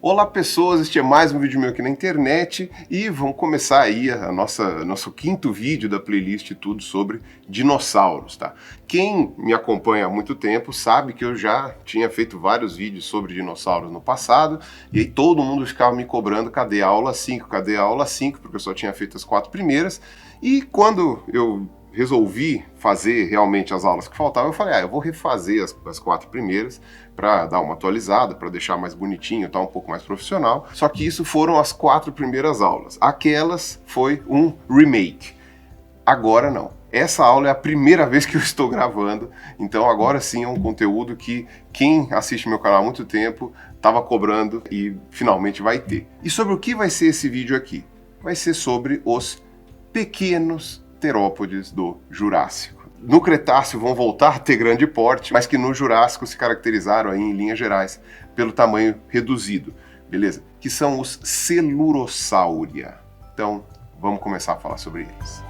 Olá pessoas, este é mais um vídeo meu aqui na internet e vamos começar aí nosso quinto vídeo da playlist tudo sobre dinossauros, tá? Quem me acompanha há muito tempo sabe que eu já tinha feito vários vídeos sobre dinossauros no passado e aí todo mundo ficava me cobrando cadê a aula 5, cadê a aula 5, porque eu só tinha feito as 4 primeiras e quando eu resolvi fazer realmente as aulas que faltavam, eu falei, eu vou refazer as 4 primeiras para dar uma atualizada, para deixar mais bonitinho, tá, um pouco mais profissional. Só que isso foram as 4 primeiras aulas. Aquelas foi um remake. Agora não. Essa aula é a primeira vez que eu estou gravando, então agora sim é um conteúdo que quem assiste meu canal há muito tempo estava cobrando e finalmente vai ter. E sobre o que vai ser esse vídeo aqui? Vai ser sobre os pequenos terópodes do Jurássico. No Cretáceo vão voltar a ter grande porte, mas que no Jurássico se caracterizaram aí, em linhas gerais pelo tamanho reduzido, beleza? Que são os Coelurosauria. Então, vamos começar a falar sobre eles.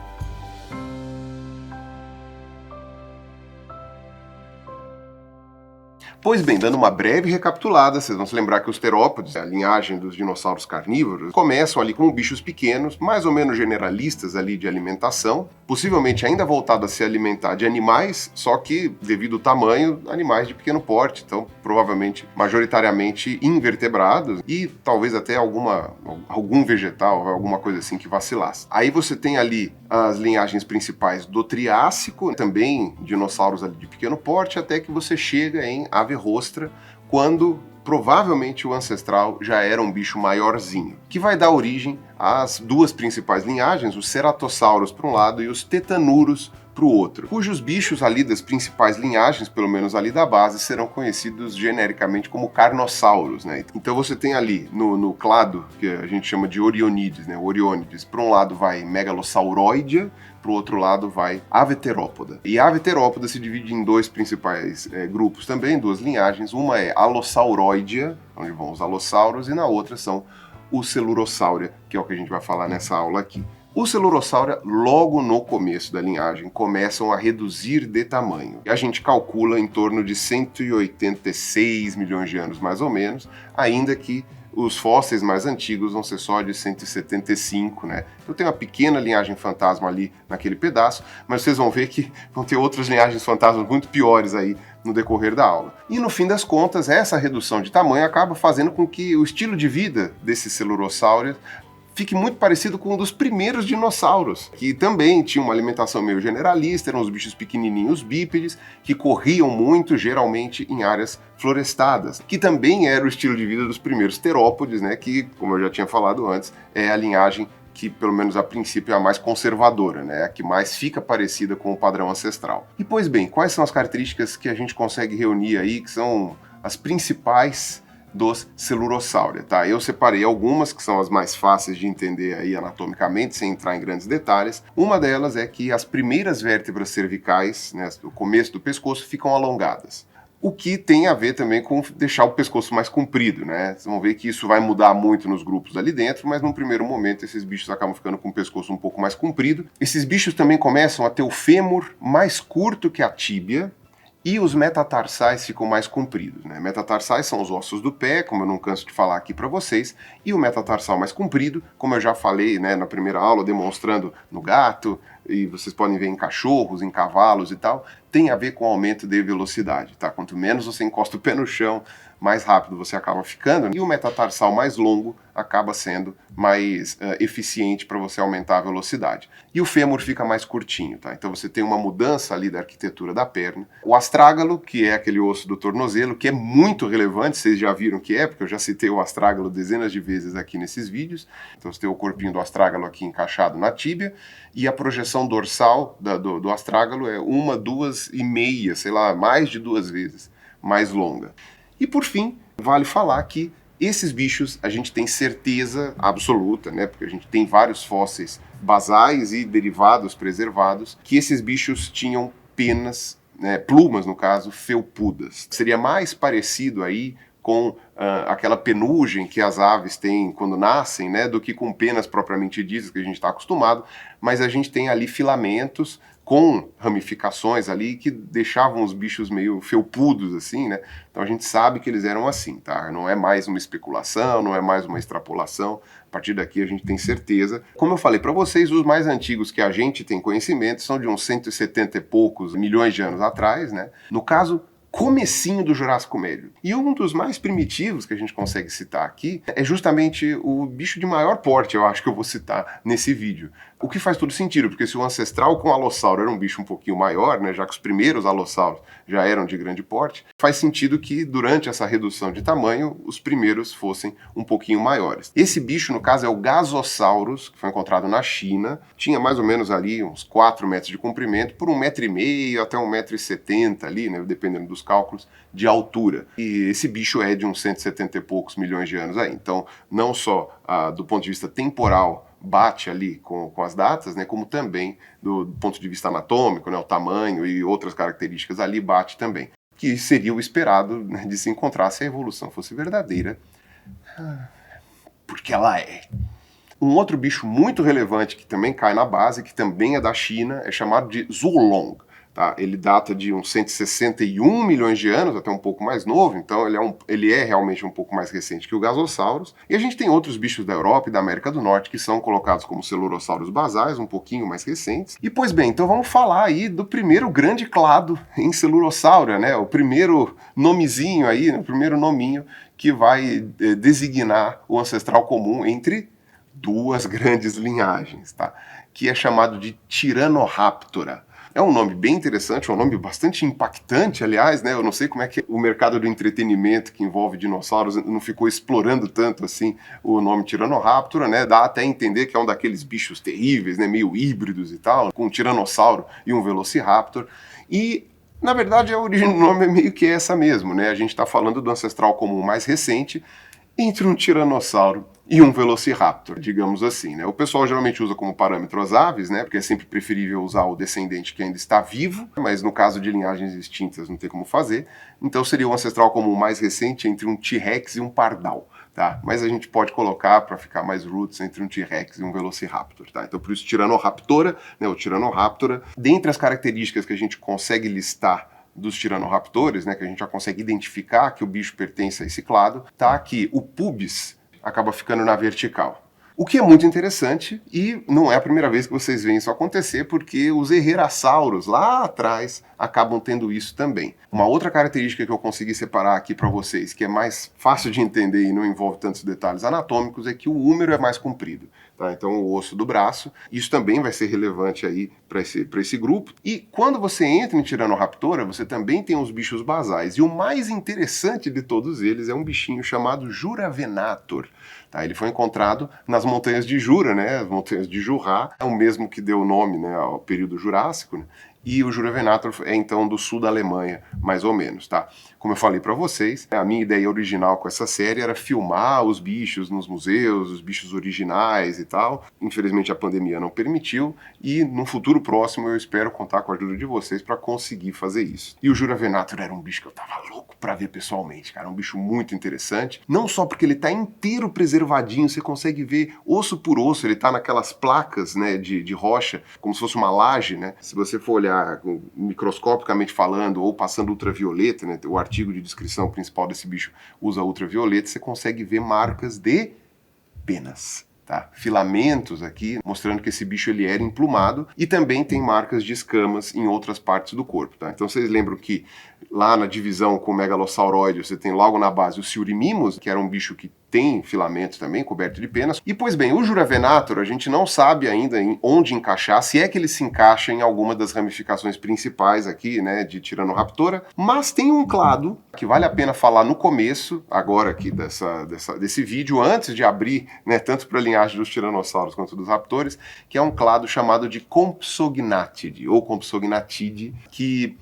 Pois bem, dando uma breve recapitulada, vocês vão se lembrar que os terópodes, a linhagem dos dinossauros carnívoros, começam ali com bichos pequenos, mais ou menos generalistas ali de alimentação, possivelmente ainda voltado a se alimentar de animais, só que devido ao tamanho, animais de pequeno porte, então provavelmente majoritariamente invertebrados e talvez até algum vegetal, alguma coisa assim que vacilasse. Aí você tem ali as linhagens principais do Triássico, também dinossauros ali de pequeno porte, até que você chega em Averrostra, quando provavelmente o ancestral já era um bicho maiorzinho, que vai dar origem às duas principais linhagens, os Ceratossauros para um lado e os Tetanuros para o outro, cujos bichos ali das principais linhagens, pelo menos ali da base, serão conhecidos genericamente como Carnossauros, né? Então você tem ali no clado, que a gente chama de Orionides, né? Orionides, para um lado vai Megalossauroidea, para o outro lado vai Aveterópoda. E a Aveterópoda se divide em dois principais grupos também, duas linhagens. Uma é Alossauroidea, onde vão os alossauros, e na outra são os Coelurosauria, que é o que a gente vai falar nessa aula aqui. Os Coelurosauria, logo no começo da linhagem, começam a reduzir de tamanho. E a gente calcula em torno de 186 milhões de anos, mais ou menos, ainda que os fósseis mais antigos vão ser só de 175, né? Então tem uma pequena linhagem fantasma ali naquele pedaço, mas vocês vão ver que vão ter outras linhagens fantasmas muito piores aí no decorrer da aula. E no fim das contas, essa redução de tamanho acaba fazendo com que o estilo de vida desses Coelurosauria fique muito parecido com um dos primeiros dinossauros, que também tinham uma alimentação meio generalista, eram os bichos pequenininhos bípedes, que corriam muito, geralmente em áreas florestadas, que também era o estilo de vida dos primeiros terópodes, né, que, como eu já tinha falado antes, é a linhagem que, pelo menos a princípio, é a mais conservadora, né, a que mais fica parecida com o padrão ancestral. E, pois bem, quais são as características que a gente consegue reunir aí, que são as principais dos Coelurosauria, tá? Eu separei algumas que são as mais fáceis de entender aí anatomicamente, sem entrar em grandes detalhes. Uma delas é que as primeiras vértebras cervicais, né, o começo do pescoço, ficam alongadas. O que tem a ver também com deixar o pescoço mais comprido, né? Vocês vão ver que isso vai mudar muito nos grupos ali dentro, mas num primeiro momento esses bichos acabam ficando com o pescoço um pouco mais comprido. Esses bichos também começam a ter o fêmur mais curto que a tíbia, e os metatarsais ficam mais compridos, né? Metatarsais são os ossos do pé, como eu não canso de falar aqui para vocês, e o metatarsal mais comprido, como eu já falei, né, na primeira aula, demonstrando no gato, e vocês podem ver em cachorros, em cavalos e tal, tem a ver com o aumento de velocidade, tá? Quanto menos você encosta o pé no chão, mais rápido você acaba ficando, e o metatarsal mais longo acaba sendo mais eficiente para você aumentar a velocidade. E o fêmur fica mais curtinho, tá? Então você tem uma mudança ali da arquitetura da perna. O astrágalo, que é aquele osso do tornozelo, que é muito relevante, vocês já viram que é, porque eu já citei o astrágalo dezenas de vezes aqui nesses vídeos. Então você tem o corpinho do astrágalo aqui encaixado na tíbia, e a projeção dorsal do astrágalo é 1, 2,5, sei lá, mais de 2 vezes mais longa. E por fim, vale falar que esses bichos a gente tem certeza absoluta, né, porque a gente tem vários fósseis basais e derivados preservados, que esses bichos tinham penas, né, plumas no caso, felpudas. Seria mais parecido aí com aquela penugem que as aves têm quando nascem, né, do que com penas propriamente ditas, que a gente está acostumado, mas a gente tem ali filamentos com ramificações ali que deixavam os bichos meio felpudos, assim, né? Então a gente sabe que eles eram assim, tá? Não é mais uma especulação, não é mais uma extrapolação. A partir daqui a gente tem certeza. Como eu falei para vocês, os mais antigos que a gente tem conhecimento são de uns 170 e poucos milhões de anos atrás, né? No caso, comecinho do Jurássico Médio. E um dos mais primitivos que a gente consegue citar aqui é justamente o bicho de maior porte, eu acho que eu vou citar nesse vídeo. O que faz todo sentido, porque se o ancestral com o alossauro era um bicho um pouquinho maior, né, já que os primeiros alossauros já eram de grande porte, faz sentido que durante essa redução de tamanho, os primeiros fossem um pouquinho maiores. Esse bicho, no caso, é o Gasosaurus, que foi encontrado na China, tinha mais ou menos ali uns 4 metros de comprimento, por 1,5 m até 1,70 m ali, né, dependendo dos cálculos, de altura. E esse bicho é de uns 170 e poucos milhões de anos aí. Então, não só do ponto de vista temporal, bate ali com as datas, né, como também do ponto de vista anatômico, né, o tamanho e outras características ali bate também. Que seria o esperado, né, de se encontrar se a evolução fosse verdadeira, porque ela é. Um outro bicho muito relevante que também cai na base, que também é da China, é chamado de Zhulong. Tá? Ele data de uns 161 milhões de anos, até um pouco mais novo, então ele é realmente um pouco mais recente que o Gasosaurus. E a gente tem outros bichos da Europa e da América do Norte que são colocados como Coelurossauros basais, um pouquinho mais recentes. E pois bem, então vamos falar aí do primeiro grande clado em Coelurossauro, né? O primeiro nomezinho aí, o primeiro nominho que vai designar o ancestral comum entre duas grandes linhagens, tá? Que é chamado de Tyrannoraptora. É um nome bem interessante, um nome bastante impactante, aliás, né? Eu não sei como é que o mercado do entretenimento que envolve dinossauros não ficou explorando tanto assim o nome Tyrannoraptora, né? Dá até a entender que é um daqueles bichos terríveis, né? Meio híbridos e tal, com um tiranossauro e um velociraptor. E na verdade a origem do nome é meio que essa mesmo, né? A gente está falando do ancestral comum mais recente entre um tiranossauro e um velociraptor, digamos assim, né? O pessoal geralmente usa como parâmetro as aves, né? Porque é sempre preferível usar o descendente que ainda está vivo, mas no caso de linhagens extintas não tem como fazer. Então seria o ancestral comum mais recente entre um T-Rex e um pardal, tá? Mas a gente pode colocar, para ficar mais roots, entre um T-Rex e um velociraptor, tá? Então por isso Tyrannoraptora, né? O Tyrannoraptora, dentre as características que a gente consegue listar dos Tyrannoraptores, né, que a gente já consegue identificar que o bicho pertence a esse clado, tá aqui, o pubis acaba ficando na vertical. O que é muito interessante, e não é a primeira vez que vocês veem isso acontecer, porque os Herrerassauros lá atrás acabam tendo isso também. Uma outra característica que eu consegui separar aqui para vocês, que é mais fácil de entender e não envolve tantos detalhes anatômicos, é que o húmero é mais comprido. Tá? Então o osso do braço, isso também vai ser relevante aí para esse grupo. E quando você entra em Tyrannoraptora, você também tem os bichos basais. E o mais interessante de todos eles é um bichinho chamado Juravenator. Tá? Ele foi encontrado nas montanhas de Jura, né? As montanhas de Jurá, é o mesmo que deu o nome, né, ao período Jurássico, né? E o Juravenator é então do sul da Alemanha, mais ou menos, tá? Como eu falei para vocês, a minha ideia original com essa série era filmar os bichos nos museus, os bichos originais e tal. Infelizmente a pandemia não permitiu e no futuro próximo eu espero contar com a ajuda de vocês para conseguir fazer isso. E o Juravenator era um bicho que eu tava louco para ver pessoalmente, cara, um bicho muito interessante, não só porque ele tá inteiro preservadinho, você consegue ver osso por osso, ele tá naquelas placas, né, de rocha, como se fosse uma laje, né? Se você for olhar microscopicamente falando ou passando ultravioleta, né, o artigo de descrição principal desse bicho usa ultravioleta, você consegue ver marcas de penas. Tá? Filamentos aqui, mostrando que esse bicho ele era emplumado, e também tem marcas de escamas em outras partes do corpo. Tá? Então vocês lembram que lá na divisão com o megalossauroide, você tem logo na base o Siurimimos, que era um bicho que tem filamentos também, coberto de penas. E pois bem, o Juravenator, a gente não sabe ainda onde encaixar, se é que ele se encaixa em alguma das ramificações principais aqui, né, de Tyrannoraptora, mas tem um clado que vale a pena falar no começo, agora aqui desse vídeo, antes de abrir, né, tanto para a linhagem dos tiranossauros quanto dos raptores, que é um clado chamado de Compsognathidae, ou Compsognathidae, que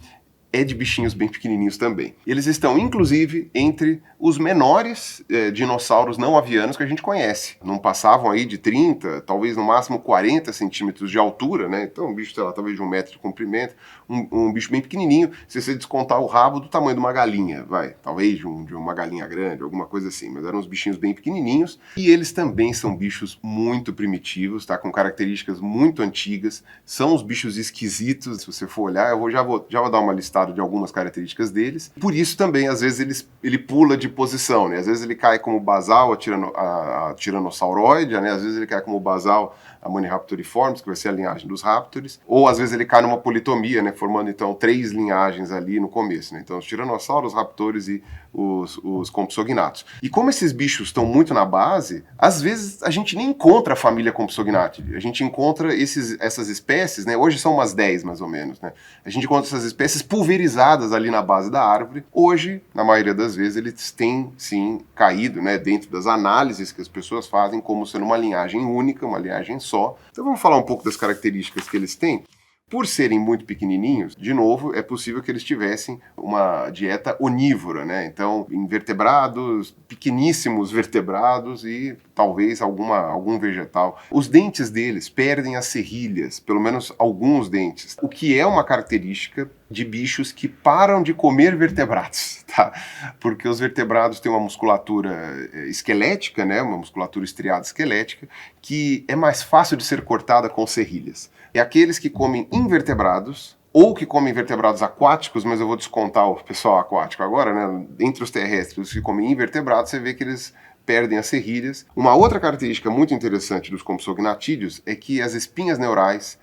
é de bichinhos bem pequenininhos também. Eles estão, inclusive, entre os menores dinossauros não avianos que a gente conhece. Não passavam aí de 30, talvez no máximo 40 centímetros de altura, né? Então, um bicho, sei lá, talvez de 1 metro de comprimento, um bicho bem pequenininho, se você descontar o rabo do tamanho de uma galinha, vai, talvez de uma galinha grande, alguma coisa assim, mas eram uns bichinhos bem pequenininhos, e eles também são bichos muito primitivos, tá? Com características muito antigas, são os bichos esquisitos, se você for olhar, já vou dar uma listada de algumas características deles. Por isso também, às vezes, ele pula de posição, né? Às vezes ele cai como basal a Tiranosauroide, né? Às vezes ele cai como basal a Maniraptoriformes, que vai ser a linhagem dos Raptors, ou às vezes ele cai numa politomia, né? Formando então 3 linhagens ali no começo, né? Então os tiranossauros, os raptores e os Compsognathus. E como esses bichos estão muito na base, às vezes a gente nem encontra a família Compsognathidae. A gente encontra essas espécies, né? Hoje são umas 10 mais ou menos, né? A gente encontra essas espécies pulverizadas ali na base da árvore. Hoje, na maioria das vezes, eles têm sim caído, né, dentro das análises que as pessoas fazem como sendo uma linhagem única, uma linhagem só. Então vamos falar um pouco das características que eles têm. Por serem muito pequenininhos, de novo, é possível que eles tivessem uma dieta onívora, né? Então, invertebrados, pequeníssimos vertebrados e talvez algum vegetal. Os dentes deles perdem as serrilhas, pelo menos alguns dentes, o que é uma característica de bichos que param de comer vertebrados, tá? Porque os vertebrados têm uma musculatura esquelética, né? Uma musculatura estriada esquelética, que é mais fácil de ser cortada com serrilhas. E aqueles que comem invertebrados, ou que comem vertebrados aquáticos, mas eu vou descontar o pessoal aquático agora, né? Entre os terrestres, os que comem invertebrados, você vê que eles perdem as serrilhas. Uma outra característica muito interessante dos compsognathídeos é que as espinhas neurais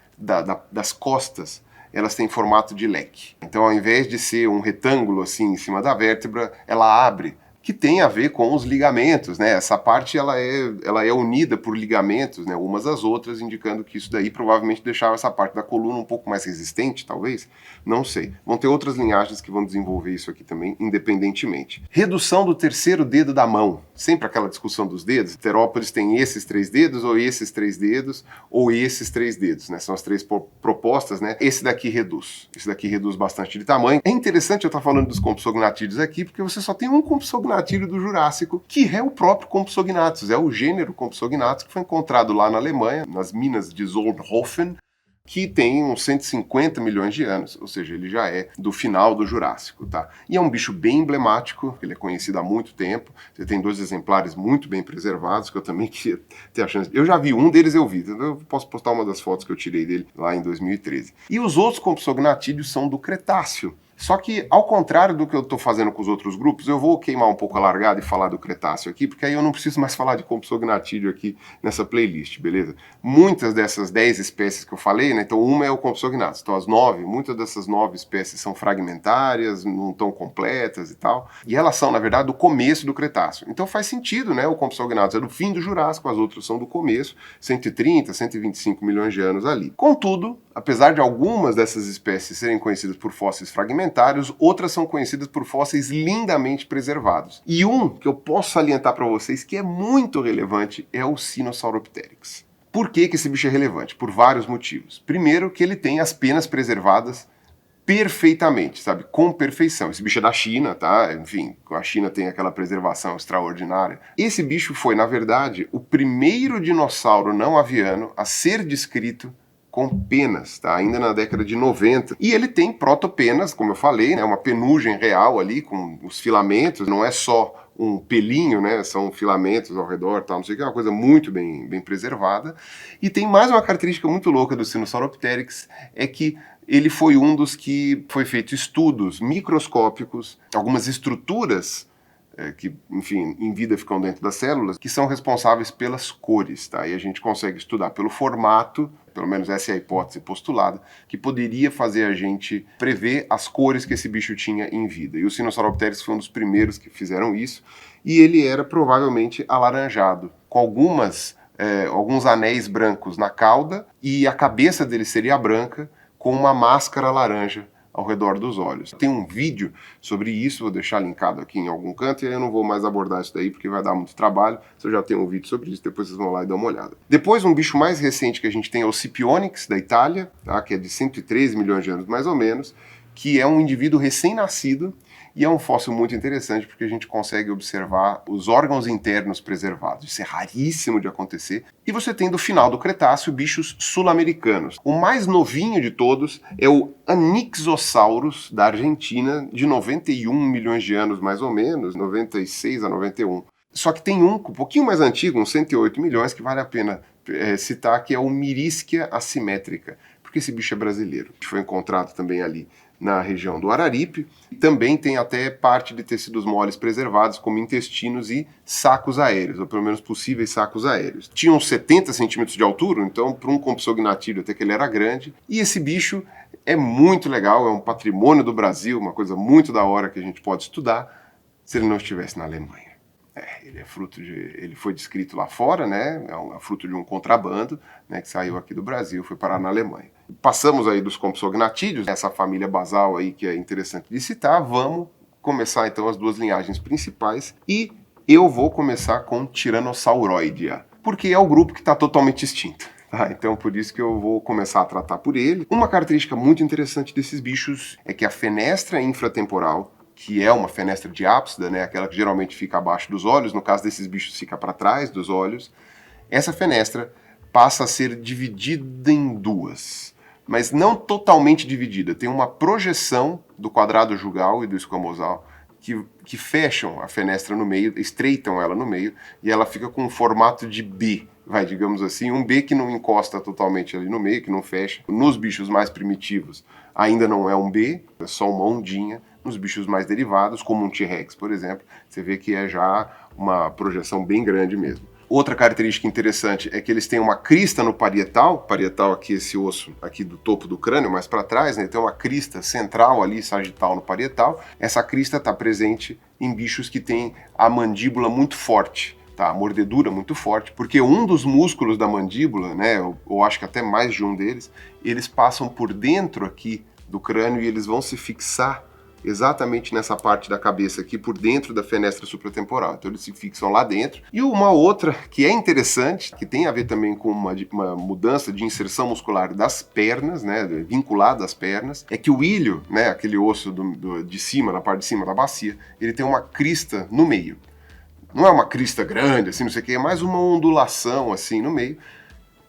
das costas, elas têm formato de leque. Então, ao invés de ser um retângulo assim em cima da vértebra, ela abre, que tem a ver com os ligamentos, né? Essa parte ela é unida por ligamentos, né, umas às outras, indicando que isso daí provavelmente deixava essa parte da coluna um pouco mais resistente, talvez, não sei. Vão ter outras linhagens que vão desenvolver isso aqui também, independentemente. Redução do terceiro dedo da mão, sempre aquela discussão dos dedos. Terópodes tem esses 3 dedos, ou esses 3 dedos, ou esses 3 dedos, né? São as 3 propostas, né? Esse daqui reduz bastante de tamanho. É interessante eu estar falando dos compsognathídeos aqui, porque você só tem um compsognathídeo do Jurássico, que é o próprio Compsognathus, é o gênero Compsognathus que foi encontrado lá na Alemanha, nas minas de Solnhofen, que tem uns 150 milhões de anos, ou seja, ele já é do final do Jurássico, tá? E é um bicho bem emblemático, ele é conhecido há muito tempo, você tem 2 exemplares muito bem preservados, que eu também queria ter a chance... Eu já vi, um deles eu vi, eu posso postar uma das fotos que eu tirei dele lá em 2013. E os outros Compsognathídeos são do Cretáceo. Só que, ao contrário do que eu estou fazendo com os outros grupos, eu vou queimar um pouco a largada e falar do Cretáceo aqui, porque aí eu não preciso mais falar de Compsognathídeo aqui nessa playlist, beleza? Muitas dessas 10 espécies que eu falei, né, então uma é o Compsognathus, então muitas dessas 9 espécies são fragmentárias, não estão completas e tal, e elas são, na verdade, do começo do Cretáceo. Então faz sentido, né, o Compsognathus é do fim do Jurássico, as outras são do começo, 130, 125 milhões de anos ali. Contudo, apesar de algumas dessas espécies serem conhecidas por fósseis fragmentários, outras são conhecidas por fósseis lindamente preservados. E um que eu posso salientar para vocês que é muito relevante é o Sinosauropteryx. Por que esse bicho é relevante? Por vários motivos. Primeiro, que ele tem as penas preservadas perfeitamente, sabe? Com perfeição. Esse bicho é da China, tá? Enfim, a China tem aquela preservação extraordinária. Esse bicho foi, na verdade, o primeiro dinossauro não aviano a ser descrito com penas, tá? Ainda na década de 90. E ele tem protopenas, como eu falei, né? Uma penugem real ali, com os filamentos, não é só um pelinho, né? São filamentos ao redor, tal, não sei o que, é uma coisa muito bem preservada. E tem mais uma característica muito louca do Sinosauropteryx, é que ele foi um dos que foi feito estudos microscópicos, algumas estruturas que, enfim, em vida ficam dentro das células, que são responsáveis pelas cores, tá? E a gente consegue estudar pelo formato, pelo menos essa é a hipótese postulada, que poderia fazer a gente prever as cores que esse bicho tinha em vida. E o Sinosauropteryx foi um dos primeiros que fizeram isso, e ele era provavelmente alaranjado, com alguns anéis brancos na cauda, e a cabeça dele seria branca, com uma máscara laranja ao redor dos olhos. Tem um vídeo sobre isso, vou deixar linkado aqui em algum canto, e aí eu não vou mais abordar isso daí porque vai dar muito trabalho. Eu já tenho um vídeo sobre isso, depois vocês vão lá e dão uma olhada. Depois, um bicho mais recente que a gente tem é o Scipionyx, da Itália, tá? Que é de 113 milhões de anos mais ou menos, que é um indivíduo recém-nascido. E é um fóssil muito interessante porque a gente consegue observar os órgãos internos preservados. Isso é raríssimo de acontecer. E você tem do final do Cretáceo bichos sul-americanos. O mais novinho de todos é o Anixosaurus da Argentina, de 91 milhões de anos mais ou menos, 96 a 91. Só que tem um pouquinho mais antigo, uns 108 milhões, que vale a pena citar, que é o Myriskia assimétrica, porque esse bicho é brasileiro. Foi encontrado também ali na região do Araripe. Também tem até parte de tecidos moles preservados, como intestinos e sacos aéreos, ou pelo menos possíveis sacos aéreos. Tinha uns 70 centímetros de altura, então para um compsognathídeo até que ele era grande. E esse bicho é muito legal, é um patrimônio do Brasil, uma coisa muito da hora que a gente pode estudar, se ele não estivesse na Alemanha. Ele foi descrito lá fora, né? É fruto de um contrabando, né, que saiu aqui do Brasil, foi parar na Alemanha. Passamos aí dos compsognathídeos, essa família basal aí que é interessante de citar. Vamos começar então as duas linhagens principais e eu vou começar com Tyrannosauroidea, porque é o grupo que está totalmente extinto. Então por isso que eu vou começar a tratar por ele. Uma característica muito interessante desses bichos é que a fenestra infratemporal, que é uma fenestra diápsida, né, aquela que geralmente fica abaixo dos olhos, no caso desses bichos fica para trás dos olhos, essa fenestra passa a ser dividida em duas, mas não totalmente dividida. Tem uma projeção do quadrado jugal e do escamosal que fecham a fenestra no meio, estreitam ela no meio, e ela fica com um formato de B, digamos assim, um B que não encosta totalmente ali no meio, que não fecha. Nos bichos mais primitivos ainda não é um B, é só uma ondinha. Nos bichos mais derivados, como um T-Rex, por exemplo, você vê que é já uma projeção bem grande mesmo. Outra característica interessante é que eles têm uma crista no parietal aqui, esse osso aqui do topo do crânio, mais para trás, né? Tem uma crista central ali, sagital no parietal. Essa crista está presente em bichos que têm a mandíbula muito forte, tá? A mordedura muito forte, porque um dos músculos da mandíbula, né, eu acho que até mais de um deles, eles passam por dentro aqui do crânio e eles vão se fixar exatamente nessa parte da cabeça aqui, por dentro da fenestra supratemporal. Então eles se fixam lá dentro. E uma outra que é interessante, que tem a ver também com uma mudança de inserção muscular das pernas, né, vinculada às pernas, é que o ilho, né, aquele osso de cima, na parte de cima da bacia, ele tem uma crista no meio. Não é uma crista grande, assim, não sei o que, é mais uma ondulação, assim, no meio,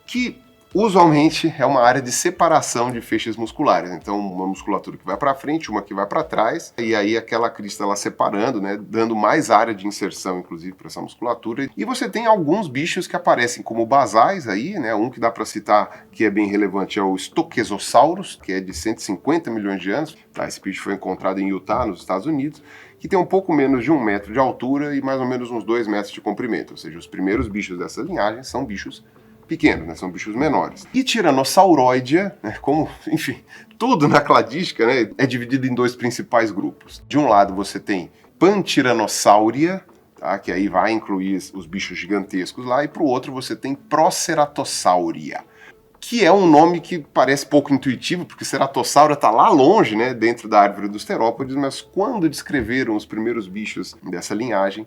que usualmente é uma área de separação de feixes musculares. Então, uma musculatura que vai para frente, uma que vai para trás, e aí aquela crista lá separando, né, dando mais área de inserção, inclusive, para essa musculatura. E você tem alguns bichos que aparecem como basais aí, né? Um que dá para citar que é bem relevante é o Stochosaurus, que é de 150 milhões de anos. Tá? Esse bicho foi encontrado em Utah, nos Estados Unidos, que tem um pouco menos de 1 metro de altura e mais ou menos uns 2 metros de comprimento. Ou seja, os primeiros bichos dessa linhagem são bichos pequenos, né? São bichos menores. E Tyrannosauroidea, né? Como, enfim, tudo na cladística, né, é dividido em dois principais grupos. De um lado você tem Pantyrannosaurida, tá? Que aí vai incluir os bichos gigantescos lá, e para o outro você tem Proceratosauria, que é um nome que parece pouco intuitivo, porque Ceratossauro está lá longe, né, dentro da árvore dos terópodes, mas quando descreveram os primeiros bichos dessa linhagem,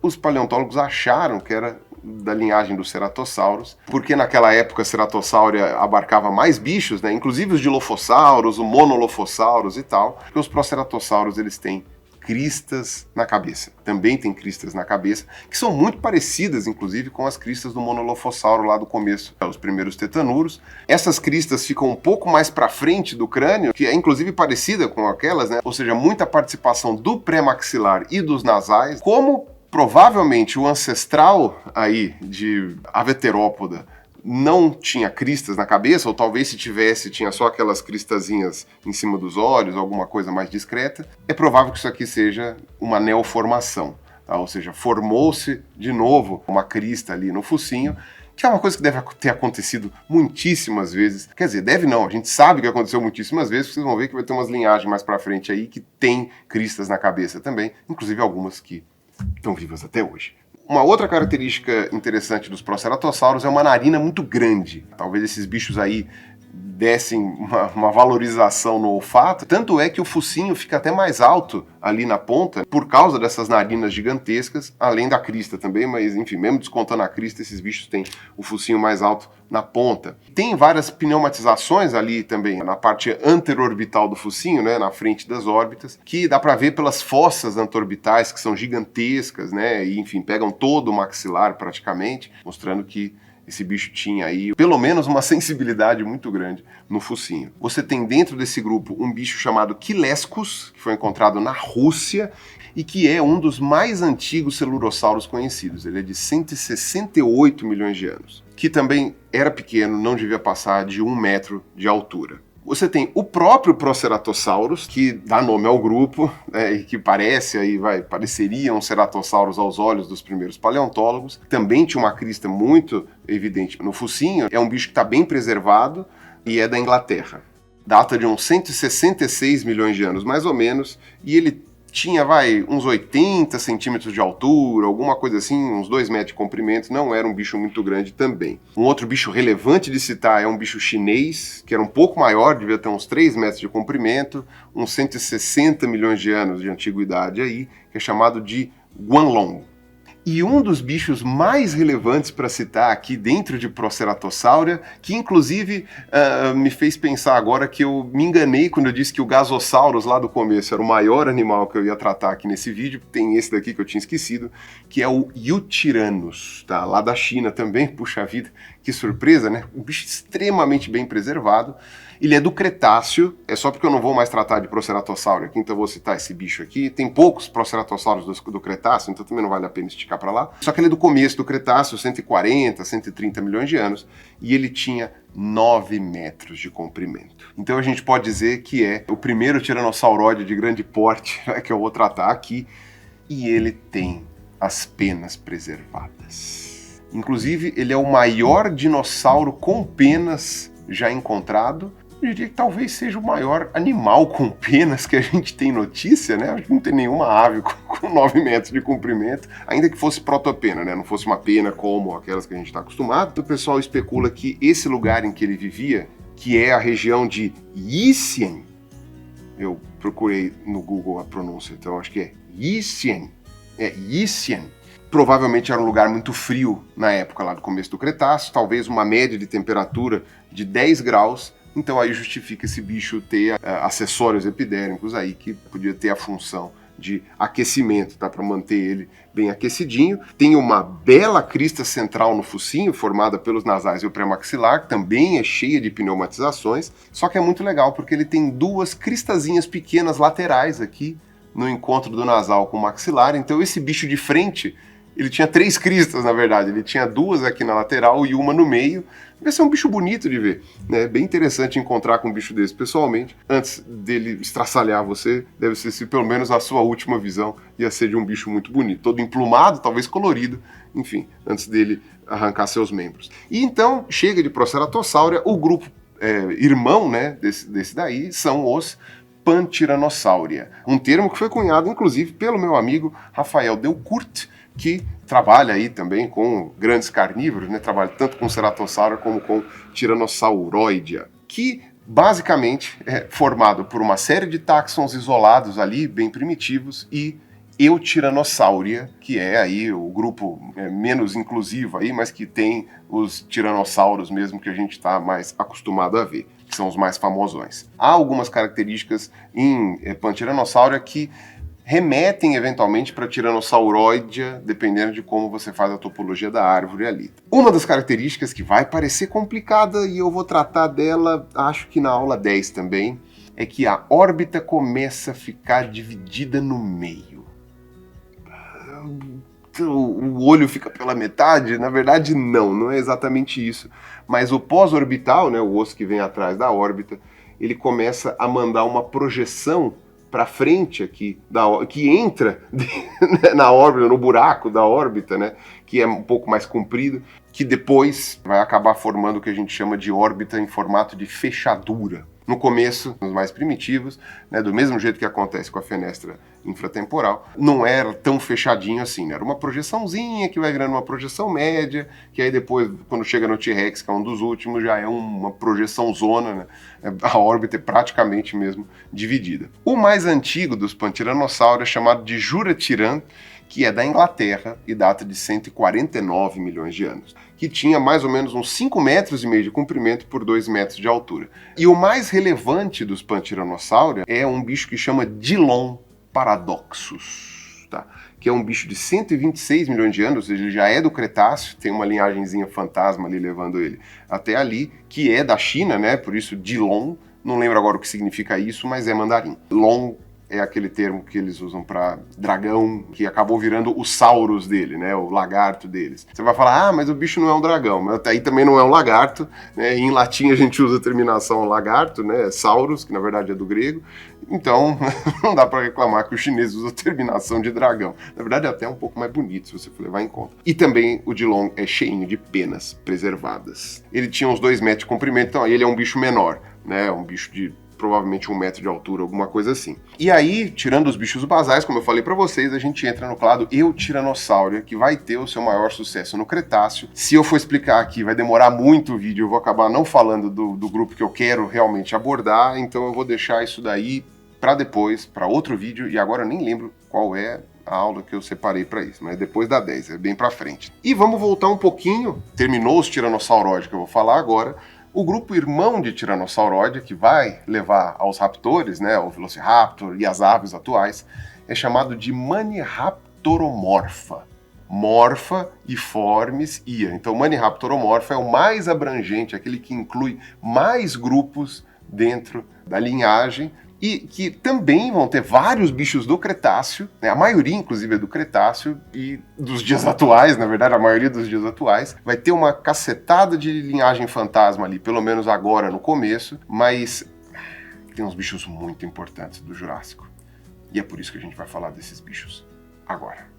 os paleontólogos acharam que era da linhagem dos ceratossauros, porque naquela época a ceratossauria abarcava mais bichos, né, inclusive os dilofossauros, o monolofossauros e tal, porque os proceratossauros eles têm cristas na cabeça, também tem cristas na cabeça, que são muito parecidas, inclusive, com as cristas do monolofossauro lá do começo, os primeiros tetanuros. Essas cristas ficam um pouco mais para frente do crânio, que é inclusive parecida com aquelas, né? Ou seja, muita participação do pré-maxilar e dos nasais, como provavelmente o ancestral aí de Aveterópoda não tinha cristas na cabeça, ou talvez se tivesse, tinha só aquelas cristazinhas em cima dos olhos, alguma coisa mais discreta, é provável que isso aqui seja uma neoformação, tá? Ou seja, formou-se de novo uma crista ali no focinho, que é uma coisa que deve ter acontecido muitíssimas vezes. Quer dizer, deve não, a gente sabe que aconteceu muitíssimas vezes, vocês vão ver que vai ter umas linhagens mais pra frente aí que tem cristas na cabeça também, inclusive algumas que estão vivas até hoje. Uma outra característica interessante dos proceratossauros é uma narina muito grande. Talvez esses bichos aí dessem uma valorização no olfato. Tanto é que o focinho fica até mais alto ali na ponta, por causa dessas narinas gigantescas, além da crista também, mas enfim, mesmo descontando a crista, esses bichos têm o focinho mais alto na ponta. Tem várias pneumatizações ali também, na parte anterorbital do focinho, né, na frente das órbitas, que dá para ver pelas fossas anterorbitais, que são gigantescas, né, e enfim, pegam todo o maxilar praticamente, mostrando que esse bicho tinha aí pelo menos uma sensibilidade muito grande no focinho. Você tem dentro desse grupo um bicho chamado Quilescus, que foi encontrado na Rússia e que é um dos mais antigos celurossauros conhecidos. Ele é de 168 milhões de anos, que também era pequeno, não devia passar de 1 metro de altura. Você tem o próprio Proceratosaurus, que dá nome ao grupo, né, e que pareceria um Ceratosaurus aos olhos dos primeiros paleontólogos. Também tinha uma crista muito evidente no focinho. É um bicho que está bem preservado e é da Inglaterra. Data de uns 166 milhões de anos, mais ou menos, e ele tinha, uns 80 centímetros de altura, alguma coisa assim, uns 2 metros de comprimento, não era um bicho muito grande também. Um outro bicho relevante de citar é um bicho chinês, que era um pouco maior, devia ter uns 3 metros de comprimento, uns 160 milhões de anos de antiguidade aí, que é chamado de Guanlong. E um dos bichos mais relevantes para citar aqui dentro de Proceratosauria, que inclusive me fez pensar agora que eu me enganei quando eu disse que o Gasosaurus lá do começo era o maior animal que eu ia tratar aqui nesse vídeo, tem esse daqui que eu tinha esquecido, que é o Yutyrannus, tá? Lá da China também, puxa vida, que surpresa, né? Um bicho extremamente bem preservado. Ele é do Cretáceo, é só porque eu não vou mais tratar de Proceratosauria aqui, então eu vou citar esse bicho aqui. Tem poucos Proceratossauros do Cretáceo, então também não vale a pena esticar para lá. Só que ele é do começo do Cretáceo, 140, 130 milhões de anos, e ele tinha 9 metros de comprimento. Então a gente pode dizer que é o primeiro tiranosauróide de grande porte, né, que eu vou tratar aqui, e ele tem as penas preservadas. Inclusive, ele é o maior dinossauro com penas já encontrado. Eu diria que talvez seja o maior animal com penas que a gente tem notícia, né? Acho que não tem nenhuma ave com 9 metros de comprimento, ainda que fosse protopena, né? Não fosse uma pena como aquelas que a gente está acostumado. O pessoal especula que esse lugar em que ele vivia, que é a região de Yissien, eu procurei no Google a pronúncia, então acho que é Yissien, provavelmente era um lugar muito frio na época lá do começo do Cretáceo, talvez uma média de temperatura de 10 graus, então aí justifica esse bicho ter acessórios epidérmicos aí que podia ter a função de aquecimento, tá? Para manter ele bem aquecidinho. Tem uma bela crista central no focinho, formada pelos nasais e o pré-maxilar, que também é cheia de pneumatizações, só que é muito legal porque ele tem 2 cristazinhas pequenas laterais aqui no encontro do nasal com o maxilar, então esse bicho de frente, ele tinha 3 cristas, na verdade. Ele tinha 2 aqui na lateral e uma no meio. Deve ser um bicho bonito de ver, né? Bem interessante encontrar com um bicho desse pessoalmente. Antes dele estraçalhar você, deve ser se pelo menos a sua última visão ia ser de um bicho muito bonito. Todo emplumado, talvez colorido, enfim, antes dele arrancar seus membros. E então, chega de Proceratossauria, o grupo irmão, né, desse daí, são os Pantyrannossauria. Um termo que foi cunhado, inclusive, pelo meu amigo Rafael Delcourt, que trabalha aí também com grandes carnívoros, né? Trabalha tanto com Ceratossauro como com Tyrannosauroidea, que basicamente é formado por uma série de táxons isolados ali, bem primitivos, e Eutiranosauria, que é aí o grupo menos inclusivo aí, mas que tem os tiranossauros mesmo que a gente está mais acostumado a ver, que são os mais famosões. Há algumas características em Pantyrannossauria que remetem eventualmente para Tyrannosauroidea, dependendo de como você faz a topologia da árvore ali. Uma das características que vai parecer complicada, e eu vou tratar dela, acho que na aula 10 também, é que a órbita começa a ficar dividida no meio. O olho fica pela metade? Na verdade, não é exatamente isso. Mas o pós-orbital, né, o osso que vem atrás da órbita, ele começa a mandar uma projeção para frente aqui, que entra na órbita, no buraco da órbita, né, que é um pouco mais comprido, que depois vai acabar formando o que a gente chama de órbita em formato de fechadura. No começo, os mais primitivos, né, do mesmo jeito que acontece com a fenestra infratemporal, não era tão fechadinho assim, né? Era uma projeçãozinha que vai virando uma projeção média, que aí depois, quando chega no T-Rex, que é um dos últimos, já é uma projeção zona, né? A órbita é praticamente mesmo dividida. O mais antigo dos Pantiranossauro é chamado de Juratiran, que é da Inglaterra e data de 149 milhões de anos, que tinha mais ou menos uns 5,5 metros de comprimento por 2 metros de altura. E o mais relevante dos Pantiranossauro é um bicho que chama Dillon paradoxus, tá? Que é um bicho de 126 milhões de anos, ou seja, ele já é do Cretáceo, tem uma linhagenzinha fantasma ali levando ele até ali, que é da China, né? Por isso Dillon, não lembro agora o que significa isso, mas é mandarim. Long é aquele termo que eles usam para dragão, que acabou virando o Saurus dele, né, o lagarto deles. Você vai falar, mas o bicho não é um dragão, mas até aí também não é um lagarto, né, em latim a gente usa a terminação lagarto, né, Saurus, que na verdade é do grego, então não dá para reclamar que os chineses usam a terminação de dragão. Na verdade é até um pouco mais bonito, se você for levar em conta. E também o Dillon é cheinho de penas preservadas. Ele tinha uns 2 metros de comprimento, então ele é um bicho menor, né, um bicho de provavelmente 1 metro de altura, alguma coisa assim. E aí, tirando os bichos basais, como eu falei pra vocês, a gente entra no clado Eutiranossauro, que vai ter o seu maior sucesso no Cretáceo. Se eu for explicar aqui, vai demorar muito o vídeo, eu vou acabar não falando do grupo que eu quero realmente abordar, então eu vou deixar isso daí pra depois, pra outro vídeo, e agora eu nem lembro qual é a aula que eu separei para isso, mas depois da 10, é bem pra frente. E vamos voltar um pouquinho, terminou os Tiranosauróide que eu vou falar agora. O grupo irmão de Tiranosauróide, que vai levar aos raptores, né, o Velociraptor e as aves atuais, é chamado de Maniraptoromorpha. Morpha e formis ia. Então, Maniraptoromorpha é o mais abrangente, aquele que inclui mais grupos dentro da linhagem, e que também vão ter vários bichos do Cretáceo, né? A maioria, inclusive, é do Cretáceo e dos dias atuais, na verdade, a maioria dos dias atuais. Vai ter uma cacetada de linhagem fantasma ali, pelo menos agora no começo, mas tem uns bichos muito importantes do Jurássico. E é por isso que a gente vai falar desses bichos agora.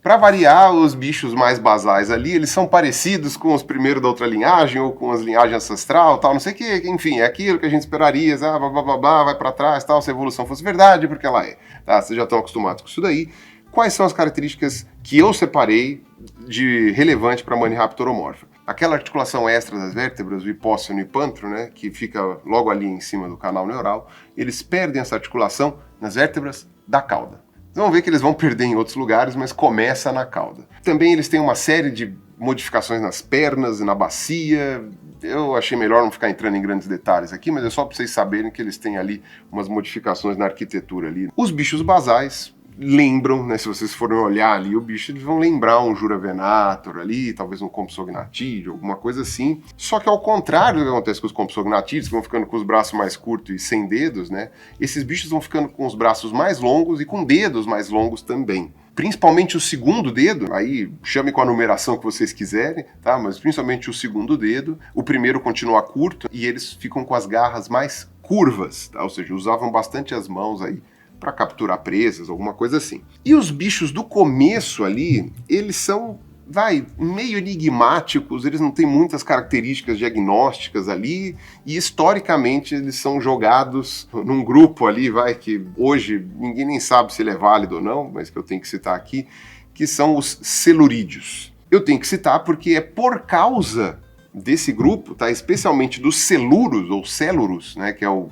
Para variar, os bichos mais basais ali, eles são parecidos com os primeiros da outra linhagem, ou com as linhagens ancestral, tal, não sei o que, enfim, é aquilo que a gente esperaria, vai para trás, tal, se a evolução fosse verdade, porque ela é. Tá? Vocês já estão acostumados com isso daí. Quais são as características que eu separei de relevante para Maniraptoromorpha? Aquela articulação extra das vértebras, o hipóceno e pantro, né, que fica logo ali em cima do canal neural, eles perdem essa articulação nas vértebras da cauda. Vocês vão ver que eles vão perder em outros lugares, mas começa na cauda. Também eles têm uma série de modificações nas pernas e na bacia. Eu achei melhor não ficar entrando em grandes detalhes aqui, mas é só para vocês saberem que eles têm ali umas modificações na arquitetura ali. Os bichos basais lembram, né, se vocês forem olhar ali o bicho, eles vão lembrar um Juravenator ali, talvez um Compsognathide, alguma coisa assim. Só que ao contrário do que acontece com os Compsognathides, que vão ficando com os braços mais curtos e sem dedos, né, esses bichos vão ficando com os braços mais longos e com dedos mais longos também. Principalmente o segundo dedo, aí chame com a numeração que vocês quiserem, tá? Mas principalmente o segundo dedo, o primeiro continua curto e eles ficam com as garras mais curvas, tá? Ou seja, usavam bastante as mãos aí para capturar presas, alguma coisa assim. E os bichos do começo ali, eles são, meio enigmáticos, eles não têm muitas características diagnósticas ali, e historicamente eles são jogados num grupo ali, que hoje ninguém nem sabe se ele é válido ou não, mas que eu tenho que citar aqui, que são os celurídeos. Eu tenho que citar porque é por causa desse grupo, tá? Especialmente dos celuros, ou céluros, né, que é o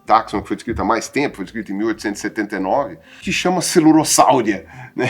táxon que foi descrito há mais tempo, foi descrito em 1879, que chama Celurossauria, né?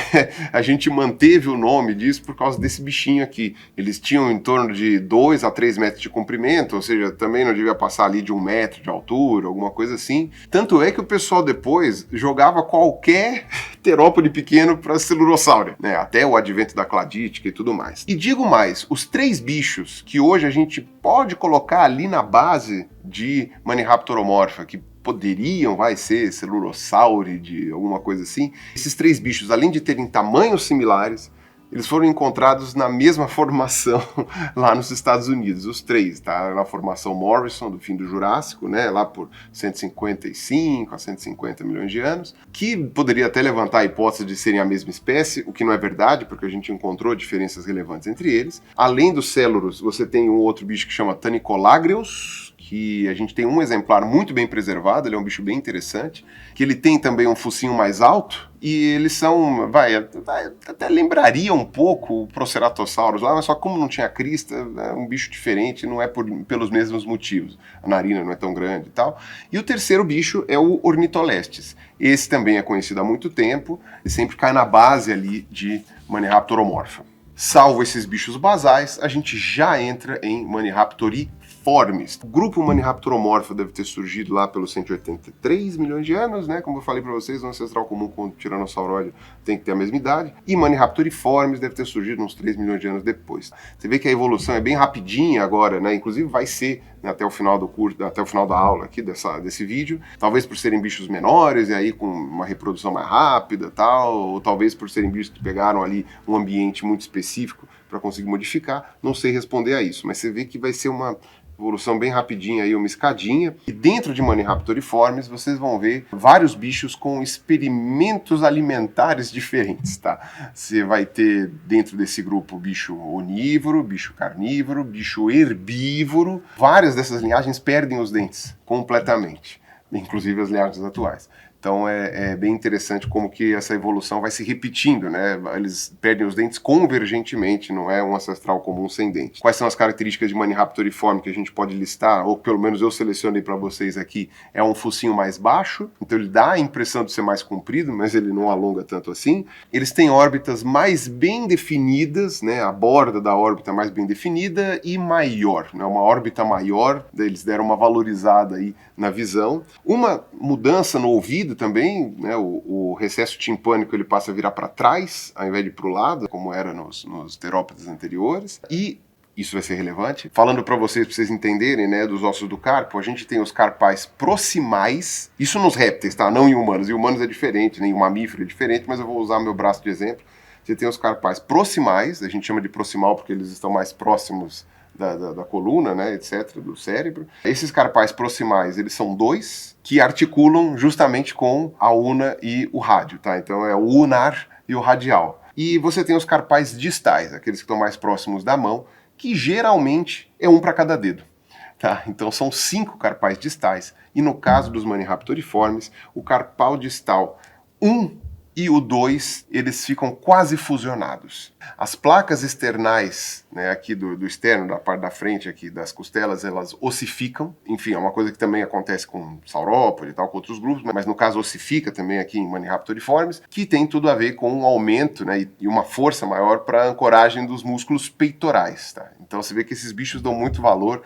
A gente manteve o nome disso por causa desse bichinho aqui. Eles tinham em torno de 2 a 3 metros de comprimento, ou seja, também não devia passar ali de 1 metro de altura, alguma coisa assim. Tanto é que o pessoal depois jogava qualquer terópode pequeno para Celurossauria, né? Até o advento da cladítica e tudo mais. E digo mais, os 3 bichos que hoje a gente pode colocar ali na base de Maniraptoromorpha, que poderiam, ser Celurossaurid, alguma coisa assim. Esses 3 bichos, além de terem tamanhos similares, eles foram encontrados na mesma formação lá nos Estados Unidos, os três, tá? Na formação Morrison, do fim do Jurássico, né? Lá por 155 a 150 milhões de anos, que poderia até levantar a hipótese de serem a mesma espécie, o que não é verdade, porque a gente encontrou diferenças relevantes entre eles. Além dos céluros, você tem um outro bicho que chama Tanicolagreus, que a gente tem um exemplar muito bem preservado, ele é um bicho bem interessante, que ele tem também um focinho mais alto, e eles são, até lembraria um pouco o Proceratossauros lá, mas só como não tinha crista, é um bicho diferente, não é pelos mesmos motivos. A narina não é tão grande e tal. E o terceiro bicho é o Ornitholestes. Esse também é conhecido há muito tempo, e sempre cai na base ali de Maniraptoromorpha. Salvo esses bichos basais, a gente já entra em Maniraptoriformes. O grupo Maniraptoromorpha deve ter surgido lá pelos 183 milhões de anos, né? Como eu falei para vocês, o ancestral comum com o Tiranossauro tem que ter a mesma idade. E Maniraptoriformes deve ter surgido uns 3 milhões de anos depois. Você vê que a evolução é bem rapidinha agora, né? Inclusive vai ser, né, até o final do curso, até o final da aula aqui desse vídeo. Talvez por serem bichos menores e aí com uma reprodução mais rápida, tal, ou talvez por serem bichos que pegaram ali um ambiente muito específico para conseguir modificar. Não sei responder a isso, mas você vê que vai ser uma evolução bem rapidinha aí, uma escadinha. E dentro de Maniraptoriformes vocês vão ver vários bichos com experimentos alimentares diferentes, tá? Você vai ter dentro desse grupo bicho onívoro, bicho carnívoro, bicho herbívoro. Várias dessas linhagens perdem os dentes completamente, inclusive as linhagens atuais. Então é bem interessante como que essa evolução vai se repetindo, né? Eles perdem os dentes convergentemente, não é um ancestral comum sem dente. Quais são as características de Maniraptoriforme que a gente pode listar, ou pelo menos eu selecionei para vocês aqui? É um focinho mais baixo, então ele dá a impressão de ser mais comprido, mas ele não alonga tanto assim. Eles têm órbitas mais bem definidas, né? A borda da órbita mais bem definida e maior, né? Uma órbita maior, eles deram uma valorizada aí na visão. Uma mudança no ouvido também, né, o recesso timpânico ele passa a virar para trás, ao invés de para o lado, como era nos terópodes anteriores, e isso vai ser relevante. Falando para vocês entenderem, né, dos ossos do carpo, a gente tem os carpais proximais, isso nos répteis, tá? Não em humanos. Em humanos é diferente, nem em mamífero é diferente, mas eu vou usar meu braço de exemplo. Você tem os carpais proximais, a gente chama de proximal porque eles estão mais próximos da coluna, né, etc., do cérebro. Esses carpais proximais, eles são dois, que articulam justamente com a una e o rádio, tá? Então é o unar e o radial. E você tem os carpais distais, aqueles que estão mais próximos da mão, que geralmente é um para cada dedo. Tá? Então são 5 carpais distais, e no caso dos Maniraptoriformes, o carpal distal 1 e o 2, eles ficam quase fusionados. As placas externais, né, aqui do externo, da parte da frente aqui das costelas, elas ossificam. Enfim, é uma coisa que também acontece com saurópode e tal, com outros grupos, mas no caso ossifica também aqui em Maniraptoriformes, que tem tudo a ver com um aumento, né, e uma força maior para a ancoragem dos músculos peitorais. Tá? Então você vê que esses bichos dão muito valor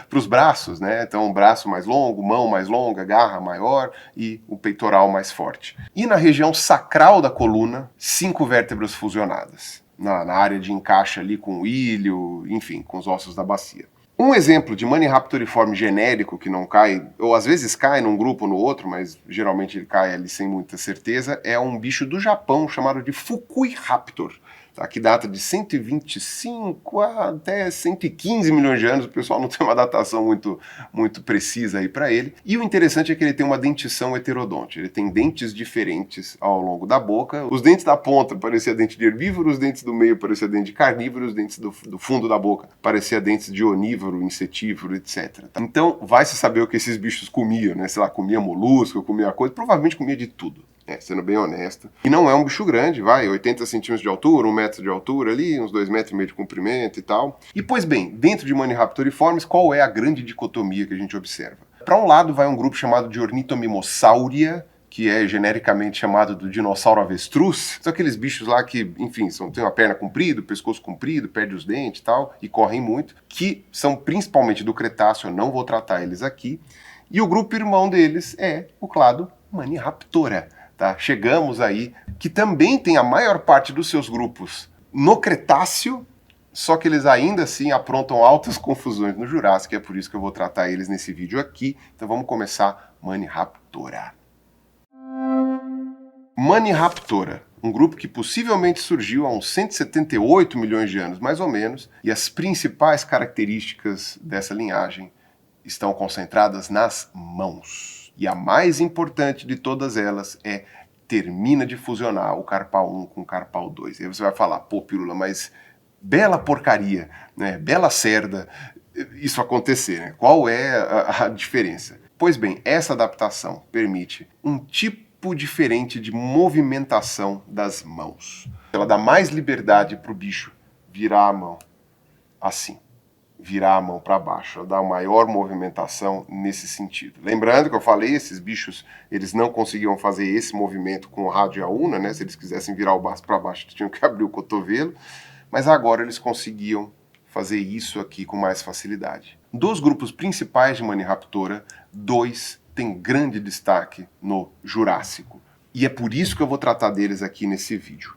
para os braços, né? Então um braço mais longo, mão mais longa, garra maior e o peitoral mais forte. E na região sacral da coluna, 5 vértebras fusionadas. Na área de encaixe ali com o ilho, enfim, com os ossos da bacia. Um exemplo de Maniraptoriforme genérico que não cai, ou às vezes cai num grupo ou no outro, mas geralmente ele cai ali sem muita certeza, é um bicho do Japão chamado de Fukuiraptor. Tá, que data de 125 até 115 milhões de anos, o pessoal não tem uma datação muito precisa aí para ele. E o interessante é que ele tem uma dentição heterodonte, ele tem dentes diferentes ao longo da boca. Os dentes da ponta pareciam dente de herbívoro, os dentes do meio pareciam dente de carnívoro, os dentes do fundo da boca pareciam dentes de onívoro, insetívoro, etc. Tá? Então vai se saber o que esses bichos comiam, né? Sei lá, comia molusco, comia coisa, provavelmente comia de tudo. Sendo bem honesto. E não é um bicho grande, 80 centímetros de altura, 1 metro de altura ali, uns 2,5 metros de comprimento e tal. E pois bem, dentro de Maniraptoriformes, qual é a grande dicotomia que a gente observa? Para um lado vai um grupo chamado de Ornitomimosauria, que é genericamente chamado do dinossauro avestruz. São aqueles bichos lá que, enfim, têm uma perna comprida, pescoço comprido, perde os dentes e tal, e correm muito, que são principalmente do Cretáceo, eu não vou tratar eles aqui. E o grupo irmão deles é o clado Maniraptora. Tá? Chegamos aí, que também tem a maior parte dos seus grupos no Cretáceo, só que eles ainda assim aprontam altas confusões no Jurássico, e é por isso que eu vou tratar eles nesse vídeo aqui. Então vamos começar Maniraptora. Maniraptora. um grupo que possivelmente surgiu há uns 178 milhões de anos, mais ou menos, e as principais características dessa linhagem estão concentradas nas mãos. E a mais importante de todas elas é termina de fusionar o carpal 1 com o carpal 2. E aí você vai falar, pô, Pirula, mas bela porcaria, né? Bela cerda, isso acontecer, né? Qual é a diferença? Pois bem, essa adaptação permite um tipo diferente de movimentação das mãos. Ela dá mais liberdade para o bicho virar a mão assim, virar a mão para baixo, ela dá maior movimentação nesse sentido. Lembrando que eu falei, esses bichos, eles não conseguiam fazer esse movimento com o rádio una, né? Se eles quisessem virar o braço para baixo, eles tinham que abrir o cotovelo, mas agora eles conseguiam fazer isso aqui com mais facilidade. Dos grupos principais de Maniraptora, 2 têm grande destaque no Jurássico. E é por isso que eu vou tratar deles aqui nesse vídeo.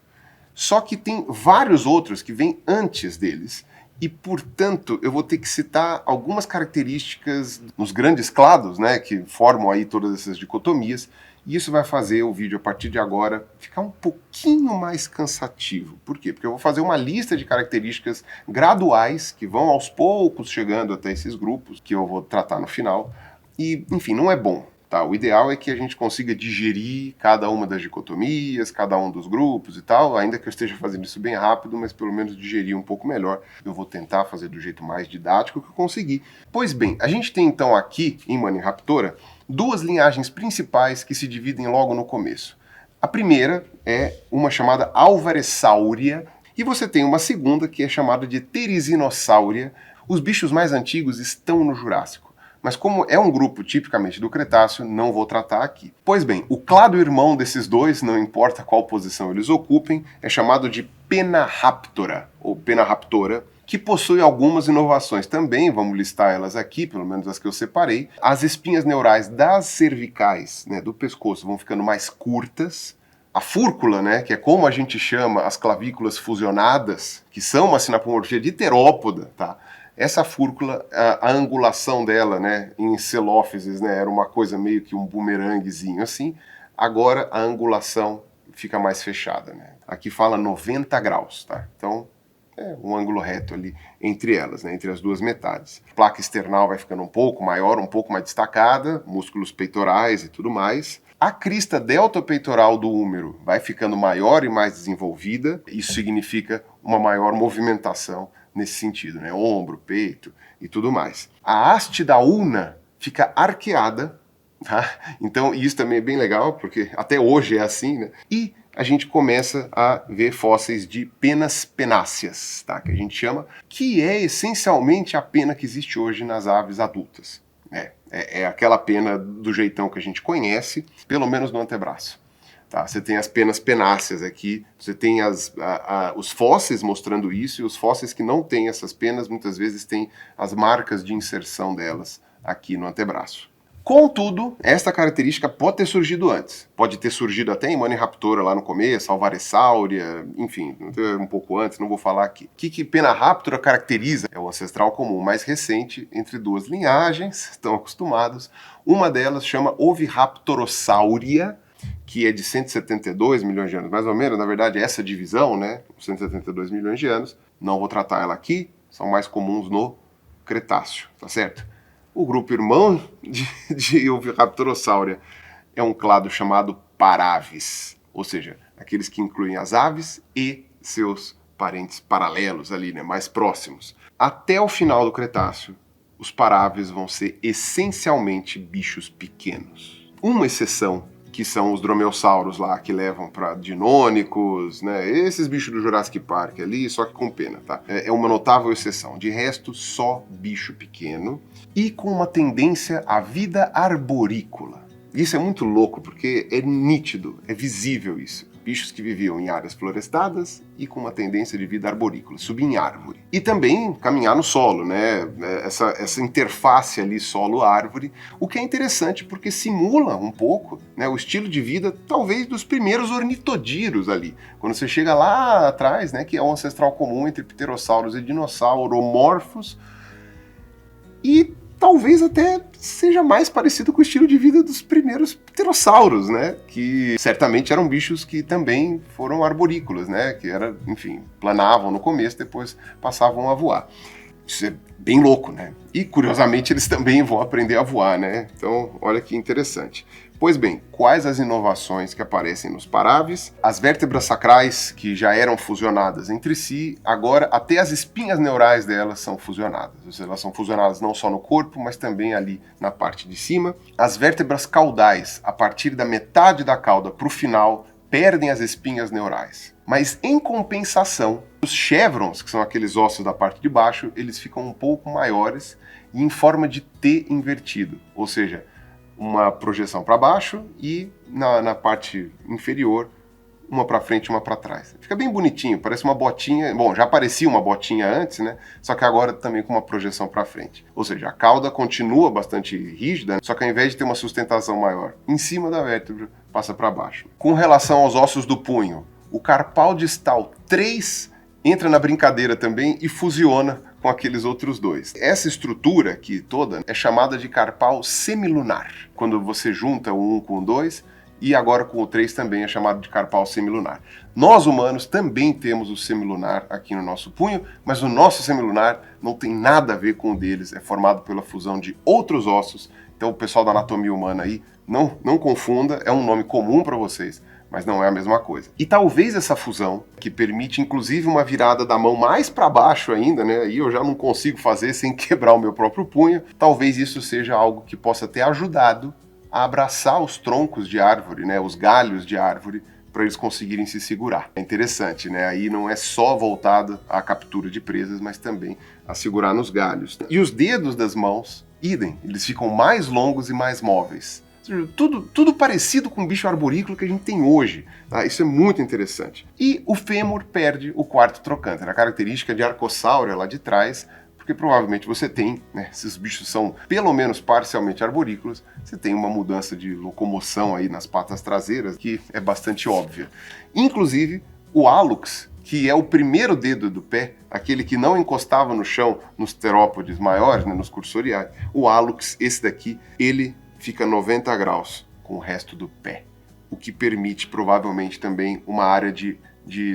Só que tem vários outros que vêm antes deles, e, portanto, eu vou ter que citar algumas características nos grandes clados, né, que formam aí todas essas dicotomias, e isso vai fazer o vídeo, a partir de agora, ficar um pouquinho mais cansativo. Por quê? Porque eu vou fazer uma lista de características graduais que vão aos poucos chegando até esses grupos, que eu vou tratar no final. E, enfim, não é bom. Tá? O ideal é que a gente consiga digerir cada uma das dicotomias, cada um dos grupos e tal, ainda que eu esteja fazendo isso bem rápido, mas pelo menos digerir um pouco melhor. Eu vou tentar fazer do jeito mais didático que eu conseguir. Pois bem, a gente tem então aqui, em Maniraptora, 2 linhagens principais que se dividem logo no começo. A primeira é uma chamada Alvarezsauria, e você tem uma segunda que é chamada de Therizinossauria. Os bichos mais antigos estão no Jurássico. Mas como é um grupo tipicamente do Cretáceo, não vou tratar aqui. Pois bem, o clado irmão desses dois, não importa qual posição eles ocupem, é chamado de Penaraptora, ou Penaraptora, que possui algumas inovações também, vamos listar elas aqui, pelo menos as que eu separei. As espinhas neurais das cervicais, né, do pescoço, vão ficando mais curtas. A fúrcula, né, que é como a gente chama as clavículas fusionadas, que são uma sinapomorfia de terópoda, tá? Essa fúrcula, a angulação dela, né, em celófises, né, era uma coisa meio que um bumeranguezinho assim. Agora a angulação fica mais fechada, né? Aqui fala 90 graus, tá? Então é um ângulo reto ali entre elas, né, entre as duas metades. A placa external vai ficando um pouco maior, um pouco mais destacada, músculos peitorais e tudo mais. A crista deltopeitoral do húmero vai ficando maior e mais desenvolvida. Isso significa uma maior movimentação nesse sentido, né? Ombro, peito e tudo mais. A haste da ulna fica arqueada, tá? Então isso também é bem legal, porque até hoje é assim, né? E a gente começa a ver fósseis de penas penáceas, tá? Que a gente chama, que é essencialmente a pena que existe hoje nas aves adultas. É aquela pena do jeitão que a gente conhece, pelo menos no antebraço. Tá? Você tem as penas penáceas aqui, você tem os fósseis mostrando isso, e os fósseis que não têm essas penas, muitas vezes têm as marcas de inserção delas aqui no antebraço. Contudo, esta característica pode ter surgido antes. Pode ter surgido até em Maniraptora lá no começo, Alvarezsauria, enfim, um pouco antes, não vou falar aqui. O que Penaraptora caracteriza? É o ancestral comum mais recente entre 2 linhagens, estão acostumados. Uma delas chama Oviraptorossauria, que é de 172 milhões de anos, mais ou menos. Na verdade, essa divisão, né, 172 milhões de anos, não vou tratar ela aqui, são mais comuns no Cretáceo, tá certo? O grupo irmão de Oviraptorossauria é um clado chamado Paraves, ou seja, aqueles que incluem as aves e seus parentes paralelos ali, né, mais próximos. Até o final do Cretáceo, os Paraves vão ser essencialmente bichos pequenos. Uma exceção, que são os dromeossauros lá, que levam para dinônicos, né? Esses bichos do Jurassic Park ali, só que com pena, tá? É uma notável exceção. De resto, só bicho pequeno e com uma tendência à vida arborícola. Isso é muito louco, porque é nítido, é visível isso. Bichos que viviam em áreas florestadas e com uma tendência de vida arborícola, subir em árvore. E também caminhar no solo, né? Essa interface ali solo-árvore, o que é interessante porque simula um pouco, né, o estilo de vida, talvez, dos primeiros ornitodíros ali. Quando você chega lá atrás, né, que é o ancestral comum entre pterossauros e dinossauromorfos, e talvez até seja mais parecido com o estilo de vida dos primeiros pterossauros, né? Que certamente eram bichos que também foram arborícolas, né? Que era, enfim, planavam no começo, depois passavam a voar. Isso é bem louco, né? E, curiosamente, eles também vão aprender a voar, né? Então, olha que interessante. Pois bem, quais as inovações que aparecem nos paráveis? As vértebras sacrais, que já eram fusionadas entre si, agora até as espinhas neurais delas são fusionadas. Ou seja, elas são fusionadas não só no corpo, mas também ali na parte de cima. As vértebras caudais, a partir da metade da cauda para o final, perdem as espinhas neurais. Mas, em compensação, os chevrons, que são aqueles ossos da parte de baixo, eles ficam um pouco maiores e em forma de T invertido. Ou seja, uma projeção para baixo e na parte inferior, uma para frente e uma para trás. Fica bem bonitinho, parece uma botinha. Bom, já parecia uma botinha antes, né? Só que agora também com uma projeção para frente. Ou seja, a cauda continua bastante rígida, só que ao invés de ter uma sustentação maior em cima da vértebra, passa para baixo. Com relação aos ossos do punho, o carpal distal 3 entra na brincadeira também e fusiona com aqueles outros dois. Essa estrutura aqui toda é chamada de carpal semilunar. Quando você junta o 1 com o 2, e agora com o 3 também é chamado de carpal semilunar. Nós humanos também temos o semilunar aqui no nosso punho, mas o nosso semilunar não tem nada a ver com o deles, é formado pela fusão de outros ossos. Então o pessoal da anatomia humana aí, não confunda, é um nome comum para vocês, mas não é a mesma coisa. E talvez essa fusão, que permite inclusive uma virada da mão mais para baixo ainda, né? Aí eu já não consigo fazer sem quebrar o meu próprio punho, talvez isso seja algo que possa ter ajudado a abraçar os troncos de árvore, né? Os galhos de árvore, para eles conseguirem se segurar. É interessante, né? Aí não é só voltado à captura de presas, mas também a segurar nos galhos. E os dedos das mãos, idem, eles ficam mais longos e mais móveis. Tudo parecido com o bicho arborícola que a gente tem hoje. Tá? Isso é muito interessante. E o fêmur perde o quarto trocânter, a característica de arcossáurea lá de trás, porque provavelmente você tem, né, esses bichos são pelo menos parcialmente arborícolas, você tem uma mudança de locomoção aí nas patas traseiras que é bastante óbvia. Inclusive, o hálux, que é o primeiro dedo do pé, aquele que não encostava no chão nos terópodes maiores, né, nos cursoriais, o hálux, esse daqui, ele fica 90 graus com o resto do pé, o que permite provavelmente também uma área de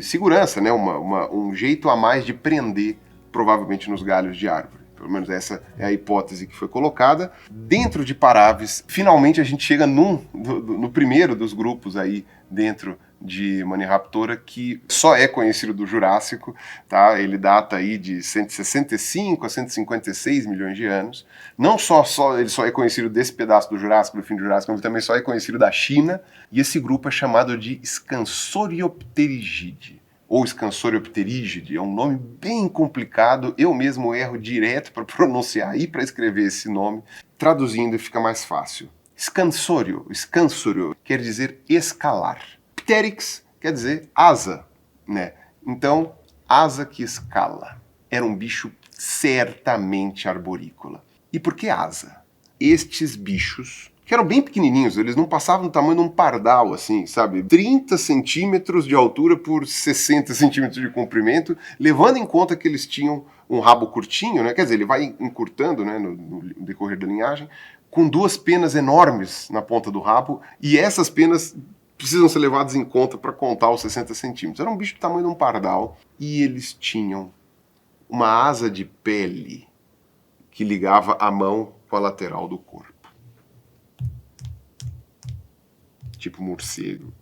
segurança, né? Um jeito a mais de prender provavelmente nos galhos de árvore. Pelo menos essa é a hipótese que foi colocada. Dentro de Paráveis, finalmente a gente chega no primeiro dos grupos aí dentro de Maniraptora, que só é conhecido do Jurássico, tá? Ele data aí de 165 a 156 milhões de anos. Não ele só é conhecido desse pedaço do Jurássico, do fim do Jurássico, mas também só é conhecido da China, e esse grupo é chamado de Scansoriopterygide, ou Scansoriopterygide, é um nome bem complicado, eu mesmo erro direto para pronunciar e para escrever esse nome, traduzindo fica mais fácil. Scansorio quer dizer escalar. Pteryx quer dizer asa, né? Então, asa que escala. Era um bicho certamente arborícola. E por que asa? Estes bichos, que eram bem pequenininhos, eles não passavam do tamanho de um pardal, assim, sabe? 30 centímetros de altura por 60 centímetros de comprimento, levando em conta que eles tinham um rabo curtinho, né? Quer dizer, ele vai encurtando, né, no decorrer da linhagem, com duas penas enormes na ponta do rabo, e essas penas precisam ser levados em conta para contar os 60 centímetros. Era um bicho do tamanho de um pardal e eles tinham uma asa de pele que ligava a mão com a lateral do corpo. Tipo morcego.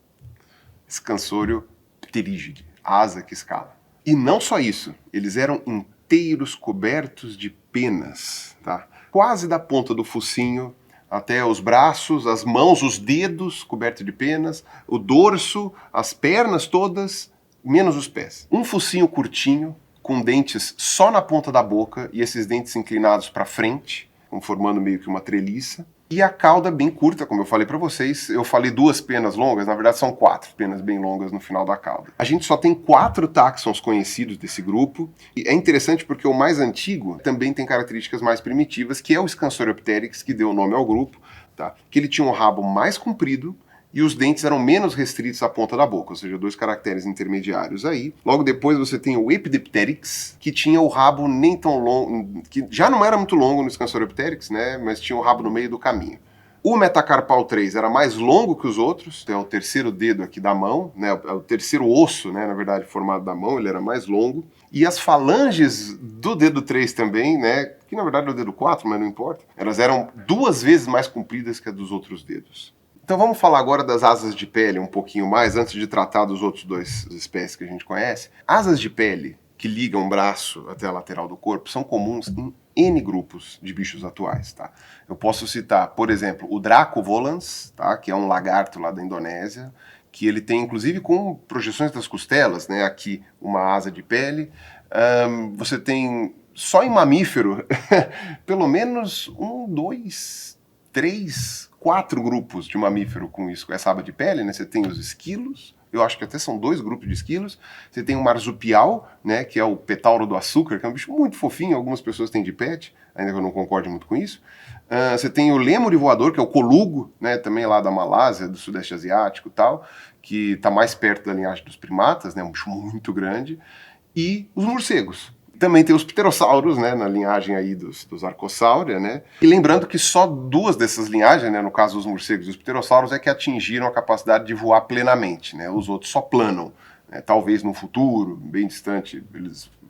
Scansoriopterygide, asa que escala. E não só isso, eles eram inteiros cobertos de penas, tá? Quase da ponta do focinho até os braços, as mãos, os dedos cobertos de penas, o dorso, as pernas todas, menos os pés. Um focinho curtinho, com dentes só na ponta da boca e esses dentes inclinados para frente, formando meio que uma treliça. E a cauda bem curta, como eu falei para vocês. Eu falei duas penas longas, na verdade são 4 penas bem longas no final da cauda. A gente só tem 4 táxons conhecidos desse grupo. E é interessante porque o mais antigo também tem características mais primitivas, que é o Scansoriopteryx, que deu o nome ao grupo, tá? Que ele tinha um rabo mais comprido e os dentes eram menos restritos à ponta da boca, ou seja, 2 caracteres intermediários aí. Logo depois você tem o Epidipteryx, que tinha o rabo nem tão longo, que já não era muito longo no Scansauropteryx, né, mas tinha o rabo no meio do caminho. O metacarpal 3 era mais longo que os outros, é o terceiro dedo aqui da mão, né, é o terceiro osso, né, na verdade, formado da mão, ele era mais longo. E as falanges do dedo 3 também, né, que na verdade é o dedo 4, mas não importa, elas eram 2 vezes mais compridas que a dos outros dedos. Então vamos falar agora das asas de pele um pouquinho mais, antes de tratar dos outros 2 espécies que a gente conhece. Asas de pele que ligam o braço até a lateral do corpo são comuns em N grupos de bichos atuais, tá? Eu posso citar, por exemplo, o Draco volans, tá? Que é um lagarto lá da Indonésia, que ele tem inclusive com projeções das costelas, né? Aqui uma asa de pele. Você tem só em mamífero pelo menos 1, 2, 3, 4 grupos de mamífero com isso, com essa aba de pele, né? Você tem os esquilos, eu acho que até são 2 grupos de esquilos. Você tem o marsupial, né, que é o petauro do açúcar, que é um bicho muito fofinho, algumas pessoas têm de pet, ainda que eu não concorde muito com isso. Você tem o lêmure voador, que é o colugo, né, também lá da Malásia, do Sudeste Asiático e tal, que está mais perto da linhagem dos primatas, né, um bicho muito grande. E os morcegos. Também tem os pterossauros, né, na linhagem aí dos Archosaura, né? E lembrando que só 2 dessas linhagens, né, no caso os morcegos e os pterossauros, é que atingiram a capacidade de voar plenamente, né? Os outros só planam. Né? Talvez no futuro, bem distante,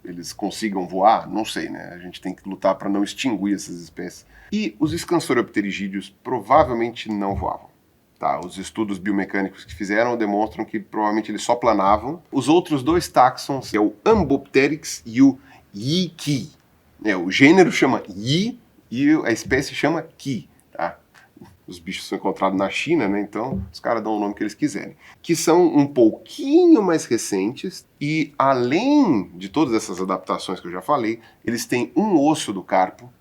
eles consigam voar, não sei, né? A gente tem que lutar para não extinguir essas espécies. E os Scansauropterygídeos provavelmente não voavam. Tá, os estudos biomecânicos que fizeram demonstram que provavelmente eles só planavam. Os outros 2 táxons, é o Ambopteryx e o Yi-Ki. O gênero chama Yi e a espécie chama Ki. Tá? Os bichos são encontrados na China, né? Então os caras dão o nome que eles quiserem. Que são um pouquinho mais recentes e, além de todas essas adaptações que eu já falei, eles têm um osso do carpo,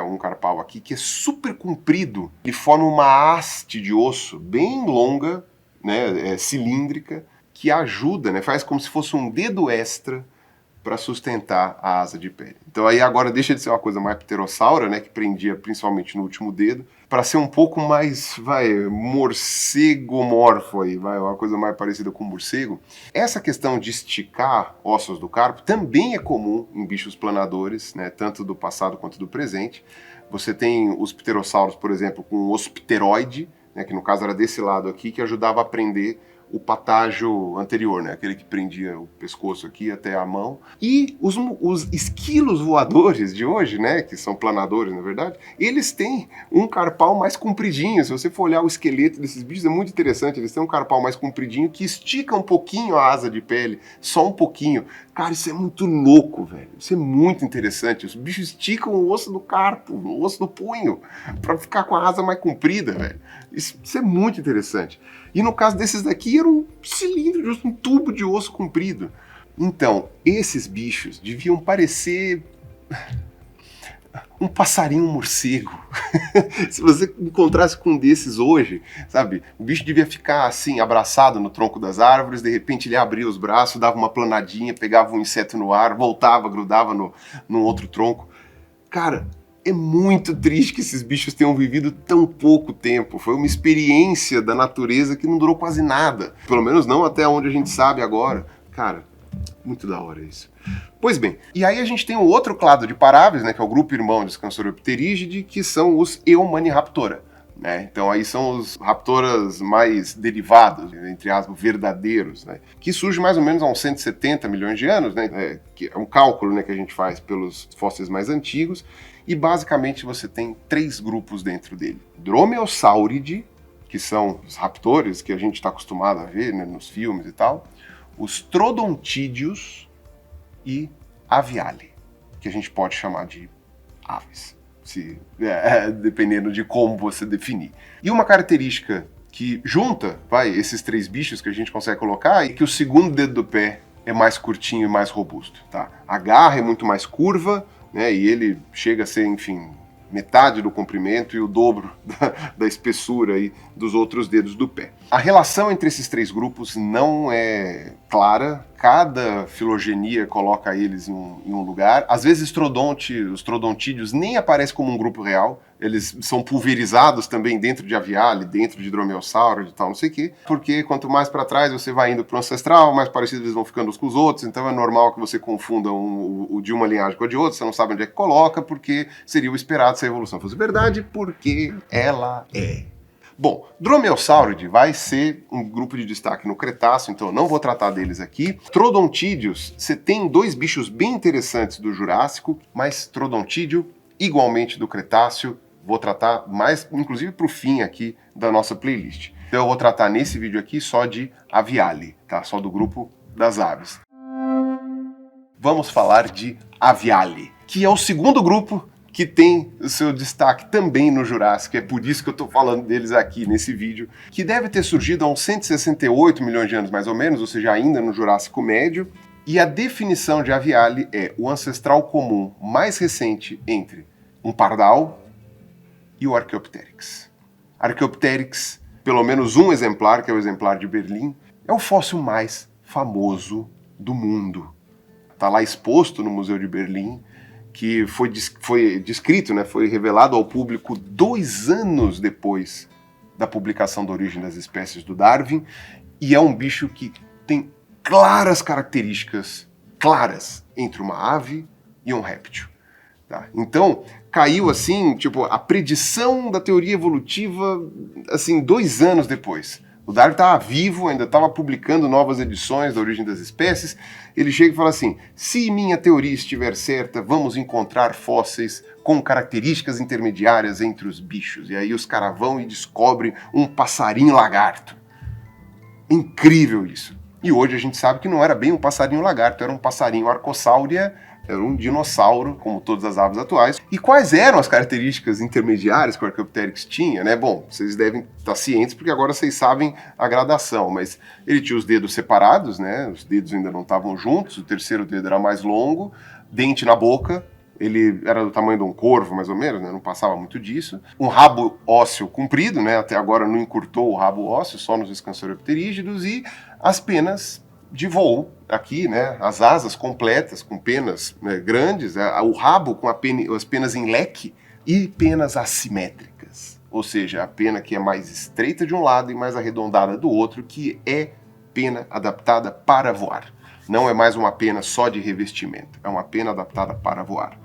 um carpal aqui, que é super comprido. Ele forma uma haste de osso bem longa, né, cilíndrica, que ajuda, né, faz como se fosse um dedo extra para sustentar a asa de pele. Então aí agora deixa de ser uma coisa mais pterossaura, né, que prendia principalmente no último dedo, para ser um pouco mais, morcegomorfo aí, uma coisa mais parecida com morcego. Essa questão de esticar ossos do carpo também é comum em bichos planadores, né, tanto do passado quanto do presente. Você tem os pterossauros, por exemplo, com o osso pteroide, né, que no caso era desse lado aqui, que ajudava a prender o patágio anterior, né? Aquele que prendia o pescoço aqui até a mão. E os esquilos voadores de hoje, né? Que são planadores, na verdade, eles têm um carpal mais compridinho. Se você for olhar o esqueleto desses bichos, é muito interessante. Eles têm um carpal mais compridinho que estica um pouquinho a asa de pele, só um pouquinho. Cara, isso é muito louco, velho. Isso é muito interessante. Os bichos esticam o osso do carpo, o osso do punho, para ficar com a asa mais comprida, velho. Isso é muito interessante. E no caso desses daqui, era um cilindro, um tubo de osso comprido. Então, esses bichos deviam parecer um passarinho morcego. Se você encontrasse com um desses hoje, sabe? O bicho devia ficar assim, abraçado no tronco das árvores, de repente ele abria os braços, dava uma planadinha, pegava um inseto no ar, voltava, grudava no outro tronco. Cara, é muito triste que esses bichos tenham vivido tão pouco tempo. Foi uma experiência da natureza que não durou quase nada. Pelo menos não até onde a gente sabe agora. Cara, muito da hora isso. Pois bem, e aí a gente tem um outro clado de paráveis, né, que é o grupo irmão de Scansauropterygidae, que são os Eumaniraptora. Né? Então aí são os raptoras mais derivados, entre aspas, verdadeiros, né? Que surge mais ou menos há uns 170 milhões de anos, né? Que é um cálculo, né, que a gente faz pelos fósseis mais antigos, e basicamente você tem 3 grupos dentro dele. Dromeosauridae, que são os raptores que a gente está acostumado a ver, né, nos filmes e tal, os Troodontidius e Aviale, que a gente pode chamar de aves. Dependendo de como você definir. E uma característica que junta, esses 3 bichos que a gente consegue colocar é que o segundo dedo do pé é mais curtinho e mais robusto, tá? A garra é muito mais curva, né? E ele chega a ser, enfim, metade do comprimento e o dobro da espessura aí dos outros dedos do pé. A relação entre esses 3 grupos não é clara, cada filogenia coloca eles em um lugar. Às vezes os trodontídeos nem aparecem como um grupo real, eles são pulverizados também dentro de aviale, dentro de dromeosauro, de tal, não sei o quê, porque quanto mais para trás você vai indo para o ancestral, mais parecidos eles vão ficando uns com os outros, então é normal que você confunda o de uma linhagem com a de outra, você não sabe onde é que coloca, porque seria o esperado se a evolução fosse verdade, porque ela é. Bom, Dromeosauridae vai ser um grupo de destaque no Cretáceo, então eu não vou tratar deles aqui. Trodontídeos, você tem dois bichos bem interessantes do Jurássico, mas Trodontídeo, igualmente do Cretáceo, vou tratar mais, inclusive para o fim aqui da nossa playlist. Então eu vou tratar nesse vídeo aqui só de Aviale, tá? Só do grupo das aves. Vamos falar de Aviale, que é o segundo grupo que tem o seu destaque também no Jurássico, é por isso que eu estou falando deles aqui nesse vídeo, que deve ter surgido há uns 168 milhões de anos mais ou menos, ou seja, ainda no Jurássico Médio, e a definição de Aviale é o ancestral comum mais recente entre um pardal e o Archaeopteryx. Archaeopteryx, pelo menos um exemplar, que é o exemplar de Berlim, é o fóssil mais famoso do mundo. Está lá exposto no Museu de Berlim, que foi descrito, né, foi revelado ao público 2 anos depois da publicação da Origem das Espécies do Darwin, e é um bicho que tem claras características, claras, entre uma ave e um réptil. Tá? Então, caiu assim, tipo, a predição da teoria evolutiva, assim, 2 anos depois. O Darwin estava vivo, ainda estava publicando novas edições da Origem das Espécies. Ele chega e fala assim, se minha teoria estiver certa, vamos encontrar fósseis com características intermediárias entre os bichos. E aí os caras vão e descobrem um passarinho lagarto. Incrível isso. E hoje a gente sabe que não era bem um passarinho lagarto, era um passarinho arcosáurea, era um dinossauro, como todas as aves atuais. E quais eram as características intermediárias que o Archaeopteryx tinha, né? Bom, vocês devem estar cientes, porque agora vocês sabem a gradação, mas ele tinha os dedos separados, né? Os dedos ainda não estavam juntos, o terceiro dedo era mais longo, dente na boca, ele era do tamanho de um corvo, mais ou menos, né? Não passava muito disso. Um rabo ósseo comprido, né? Até agora não encurtou o rabo ósseo, só nos escansauropterígidos, e as penas de voo aqui, né, as asas completas com penas, né, grandes, o rabo com as penas em leque e penas assimétricas, ou seja, a pena que é mais estreita de um lado e mais arredondada do outro, que é pena adaptada para voar. Não é mais uma pena só de revestimento, é uma pena adaptada para voar.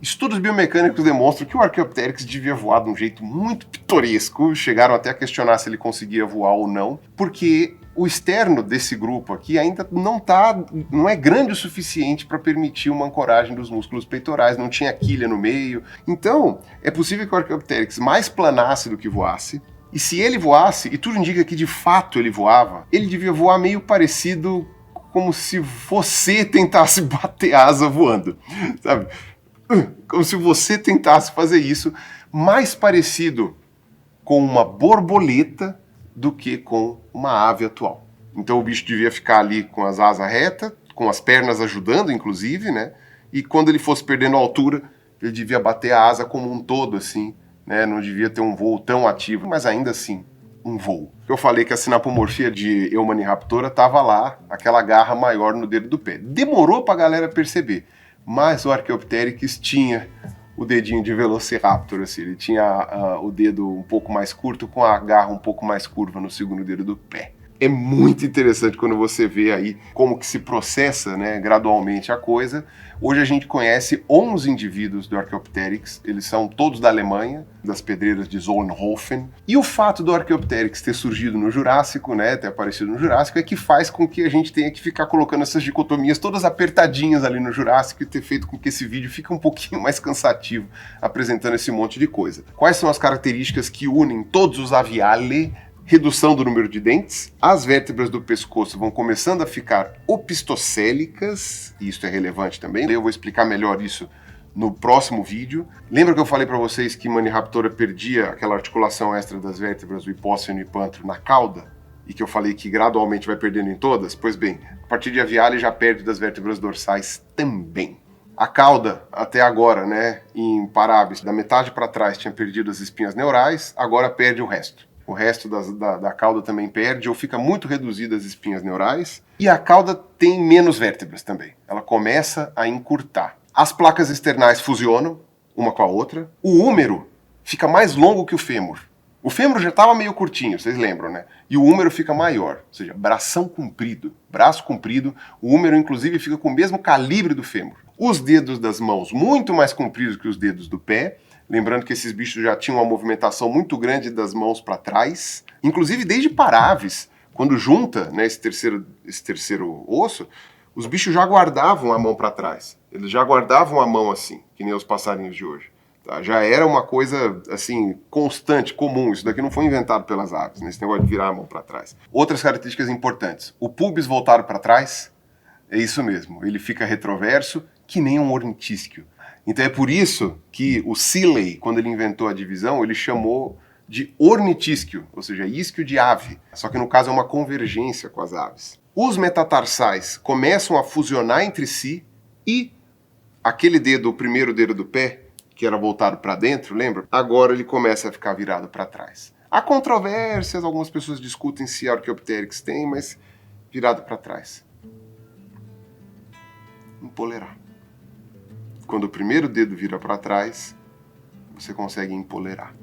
Estudos biomecânicos demonstram que o Archaeopteryx devia voar de um jeito muito pitoresco, chegaram até a questionar se ele conseguia voar ou não, porque o externo desse grupo aqui ainda não é grande o suficiente para permitir uma ancoragem dos músculos peitorais, não tinha quilha no meio. Então, é possível que o Archaeopteryx mais planasse do que voasse, e se ele voasse, e tudo indica que de fato ele voava, ele devia voar meio parecido como se você tentasse bater asa voando, sabe? Como se você tentasse fazer isso, mais parecido com uma borboleta do que com uma ave atual. Então o bicho devia ficar ali com as asas retas, com as pernas ajudando, inclusive, né? E quando ele fosse perdendo altura, ele devia bater a asa como um todo, assim, né? Não devia ter um voo tão ativo, mas ainda assim, um voo. Eu falei que a sinapomorfia de Eumaniraptora estava lá, aquela garra maior no dedo do pé. Demorou pra galera perceber, mas o Archaeopteryx tinha o dedinho de Velociraptor, assim, ele tinha o dedo um pouco mais curto com a garra um pouco mais curva no segundo dedo do pé. É muito interessante quando você vê aí como que se processa, né, gradualmente a coisa. Hoje a gente conhece 11 indivíduos do Archaeopteryx, eles são todos da Alemanha, das pedreiras de Solnhofen. E o fato do Archaeopteryx ter surgido no Jurássico, né, ter aparecido no Jurássico, é que faz com que a gente tenha que ficar colocando essas dicotomias todas apertadinhas ali no Jurássico e ter feito com que esse vídeo fique um pouquinho mais cansativo, apresentando esse monte de coisa. Quais são as características que unem todos os Aviale? Redução do número de dentes, as vértebras do pescoço vão começando a ficar opistocélicas, e isso é relevante também, eu vou explicar melhor isso no próximo vídeo. Lembra que eu falei para vocês que Maniraptora perdia aquela articulação extra das vértebras do hipóceno e pântro na cauda? E que eu falei que gradualmente vai perdendo em todas? Pois bem, a partir de Aviale já perde das vértebras dorsais também. A cauda, até agora, né, em Parabis, da metade para trás tinha perdido as espinhas neurais, agora perde o resto. o resto da cauda também perde ou fica muito reduzida as espinhas neurais. E a cauda tem menos vértebras também. Ela começa a encurtar. As placas externais fusionam uma com a outra. O húmero fica mais longo que o fêmur. O fêmur já estava meio curtinho, vocês lembram, né? E o húmero fica maior, ou seja, bração comprido, braço comprido. O húmero, inclusive, fica com o mesmo calibre do fêmur. Os dedos das mãos muito mais compridos que os dedos do pé. Lembrando que esses bichos já tinham uma movimentação muito grande das mãos para trás. Inclusive, desde Paraves, quando junta, né, esse terceiro osso, os bichos já guardavam a mão para trás. Eles já guardavam a mão assim, que nem os passarinhos de hoje. Tá? Já era uma coisa assim constante, comum. Isso daqui não foi inventado pelas aves, né? Esse negócio de virar a mão para trás. Outras características importantes. O pubis voltado para trás, é isso mesmo. Ele fica retroverso, que nem um ornitísquio. Então é por isso que o Seeley, quando ele inventou a divisão, ele chamou de ornitísquio, ou seja, isquio de ave. Só que no caso é uma convergência com as aves. Os metatarsais começam a fusionar entre si e aquele dedo, o primeiro dedo do pé, que era voltado para dentro, lembra? Agora ele começa a ficar virado para trás. Há controvérsias, algumas pessoas discutem se Archaeopteryx tem, mas virado para trás. Empolerar. Quando o primeiro dedo vira para trás, você consegue empolerar.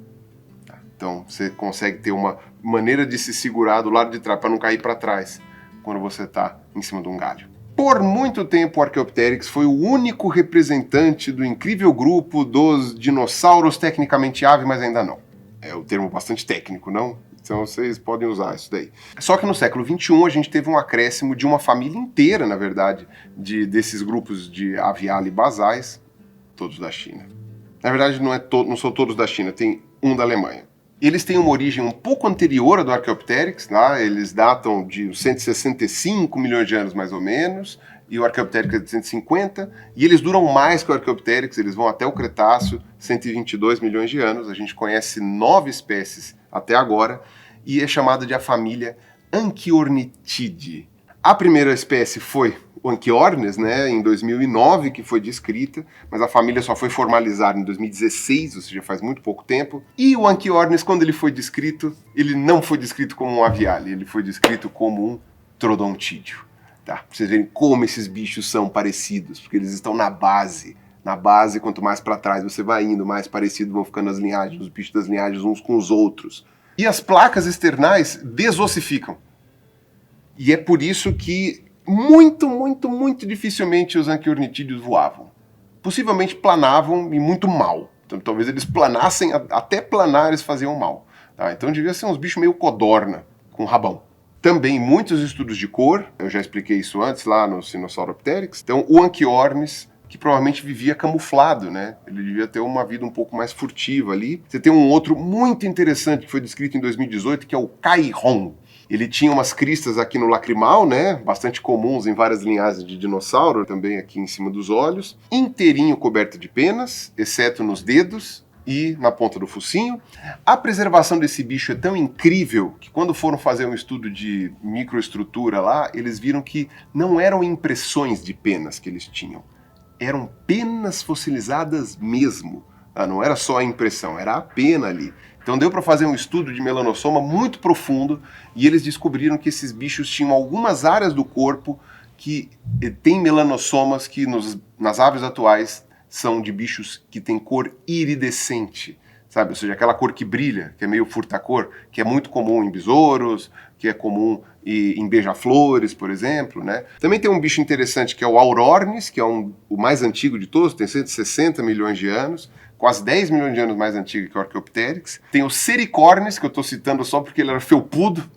Tá? Então, você consegue ter uma maneira de se segurar do lado de trás, para não cair para trás, quando você está em cima de um galho. Por muito tempo, o Archaeopteryx foi o único representante do incrível grupo dos dinossauros tecnicamente ave, mas ainda não. É o termo bastante técnico, não? Então vocês podem usar isso daí. Só que no século XXI a gente teve um acréscimo de uma família inteira, na verdade, desses grupos de aviale basais, todos da China. Na verdade não são todos da China, tem um da Alemanha. Eles têm uma origem um pouco anterior à do Archaeopteryx, né? Eles datam de 165 milhões de anos mais ou menos, e o Archaeopteryx é de 150, e eles duram mais que o Archaeopteryx, eles vão até o Cretáceo, 122 milhões de anos. A gente conhece 9 espécies até agora, e é chamada de a família Anchiornithidae. A primeira espécie foi o Anchiornis, né, em 2009 que foi descrita, mas a família só foi formalizada em 2016, ou seja, faz muito pouco tempo. E o Anchiornis, quando ele foi descrito, ele não foi descrito como um aviale, ele foi descrito como um troodontídeo. Tá? Pra vocês verem como esses bichos são parecidos, porque eles estão na base. Na base, quanto mais para trás você vai indo, mais parecido vão ficando as linhagens, os bichos das linhagens uns com os outros. E as placas externais desossificam. E é por isso que muito dificilmente os anquiornitídeos voavam. Possivelmente planavam e muito mal. Então talvez eles planassem, até planar eles faziam mal. Tá? Então devia ser uns bichos meio codorna, com rabão. Também muitos estudos de cor, eu já expliquei isso antes lá no Sinosauropteryx. Então o Anchiornis, que provavelmente vivia camuflado, né? Ele devia ter uma vida um pouco mais furtiva ali. Você tem um outro muito interessante que foi descrito em 2018, que é o Chiron. Ele tinha umas cristas aqui no lacrimal, né? Bastante comuns em várias linhagens de dinossauro, também aqui em cima dos olhos. Inteirinho coberto de penas, exceto nos dedos e na ponta do focinho. A preservação desse bicho é tão incrível que quando foram fazer um estudo de microestrutura lá, eles viram que não eram impressões de penas que eles tinham. Eram penas fossilizadas mesmo. Não era só a impressão, era a pena ali. Então deu para fazer um estudo de melanossoma muito profundo e eles descobriram que esses bichos tinham algumas áreas do corpo que têm melanossomas que nas aves atuais são de bichos que têm cor iridescente, sabe? Ou seja, aquela cor que brilha, que é meio furta-cor, que é muito comum em besouros, que é comum em beija-flores, por exemplo, né? Também tem um bicho interessante que é o Aurornis, que é o mais antigo de todos, tem 160 milhões de anos, quase 10 milhões de anos mais antigo que o Archaeopteryx. Tem o Sericornis, que eu estou citando só porque ele era felpudo,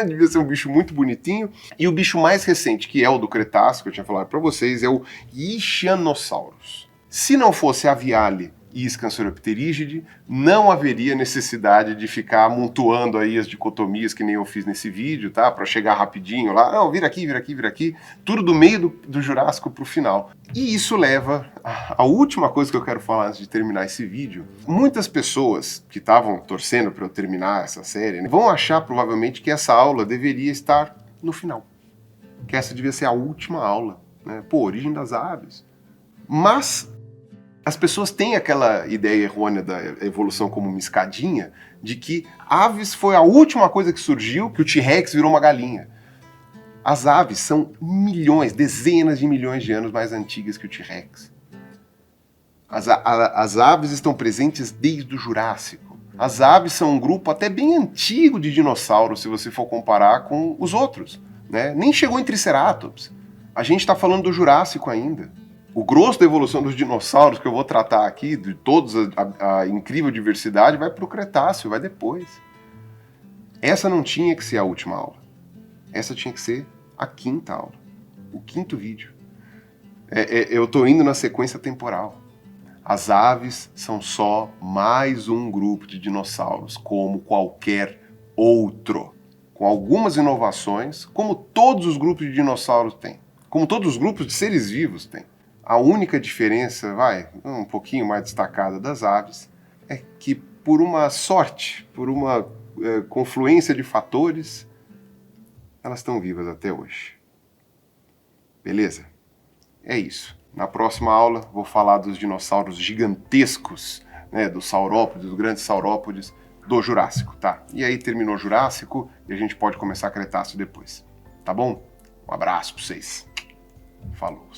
devia ser um bicho muito bonitinho. E o bicho mais recente, que é o do Cretáceo, que eu tinha falado para vocês, é o Ischianosaurus. Se não fosse aviale e Scansauropterígide, não haveria necessidade de ficar amontoando aí as dicotomias que nem eu fiz nesse vídeo, tá? Para chegar rapidinho lá, não, vira aqui, tudo do meio do Jurássico para o final. E isso leva à última coisa que eu quero falar antes de terminar esse vídeo. Muitas pessoas que estavam torcendo para eu terminar essa série, né, vão achar provavelmente que essa aula deveria estar no final. Que essa devia ser a última aula, né? Pô, origem das aves. Mas As pessoas têm aquela ideia errônea da evolução como uma escadinha, de que aves foi a última coisa que surgiu, que o T-Rex virou uma galinha. As aves são milhões, dezenas de milhões de anos mais antigas que o T-Rex. As aves estão presentes desde o Jurássico. As aves são um grupo até bem antigo de dinossauros, se você for comparar com os outros, né? Nem chegou em Triceratops. A gente está falando do Jurássico ainda. O grosso da evolução dos dinossauros que eu vou tratar aqui, de todos a incrível diversidade, vai para o Cretáceo, vai depois. Essa não tinha que ser a última aula. Essa tinha que ser a quinta aula, o quinto vídeo. Eu estou indo na sequência temporal. As aves são só mais um grupo de dinossauros, como qualquer outro. Com algumas inovações, como todos os grupos de dinossauros têm. Como todos os grupos de seres vivos têm. A única diferença, um pouquinho mais destacada das aves, é que por uma sorte, por uma confluência de fatores, elas estão vivas até hoje. Beleza? É isso. Na próxima aula vou falar dos dinossauros gigantescos, né, dos saurópodes, dos grandes saurópodes do Jurássico, tá? E aí terminou o Jurássico e a gente pode começar Cretáceo depois. Tá bom? Um abraço pra vocês. Falou.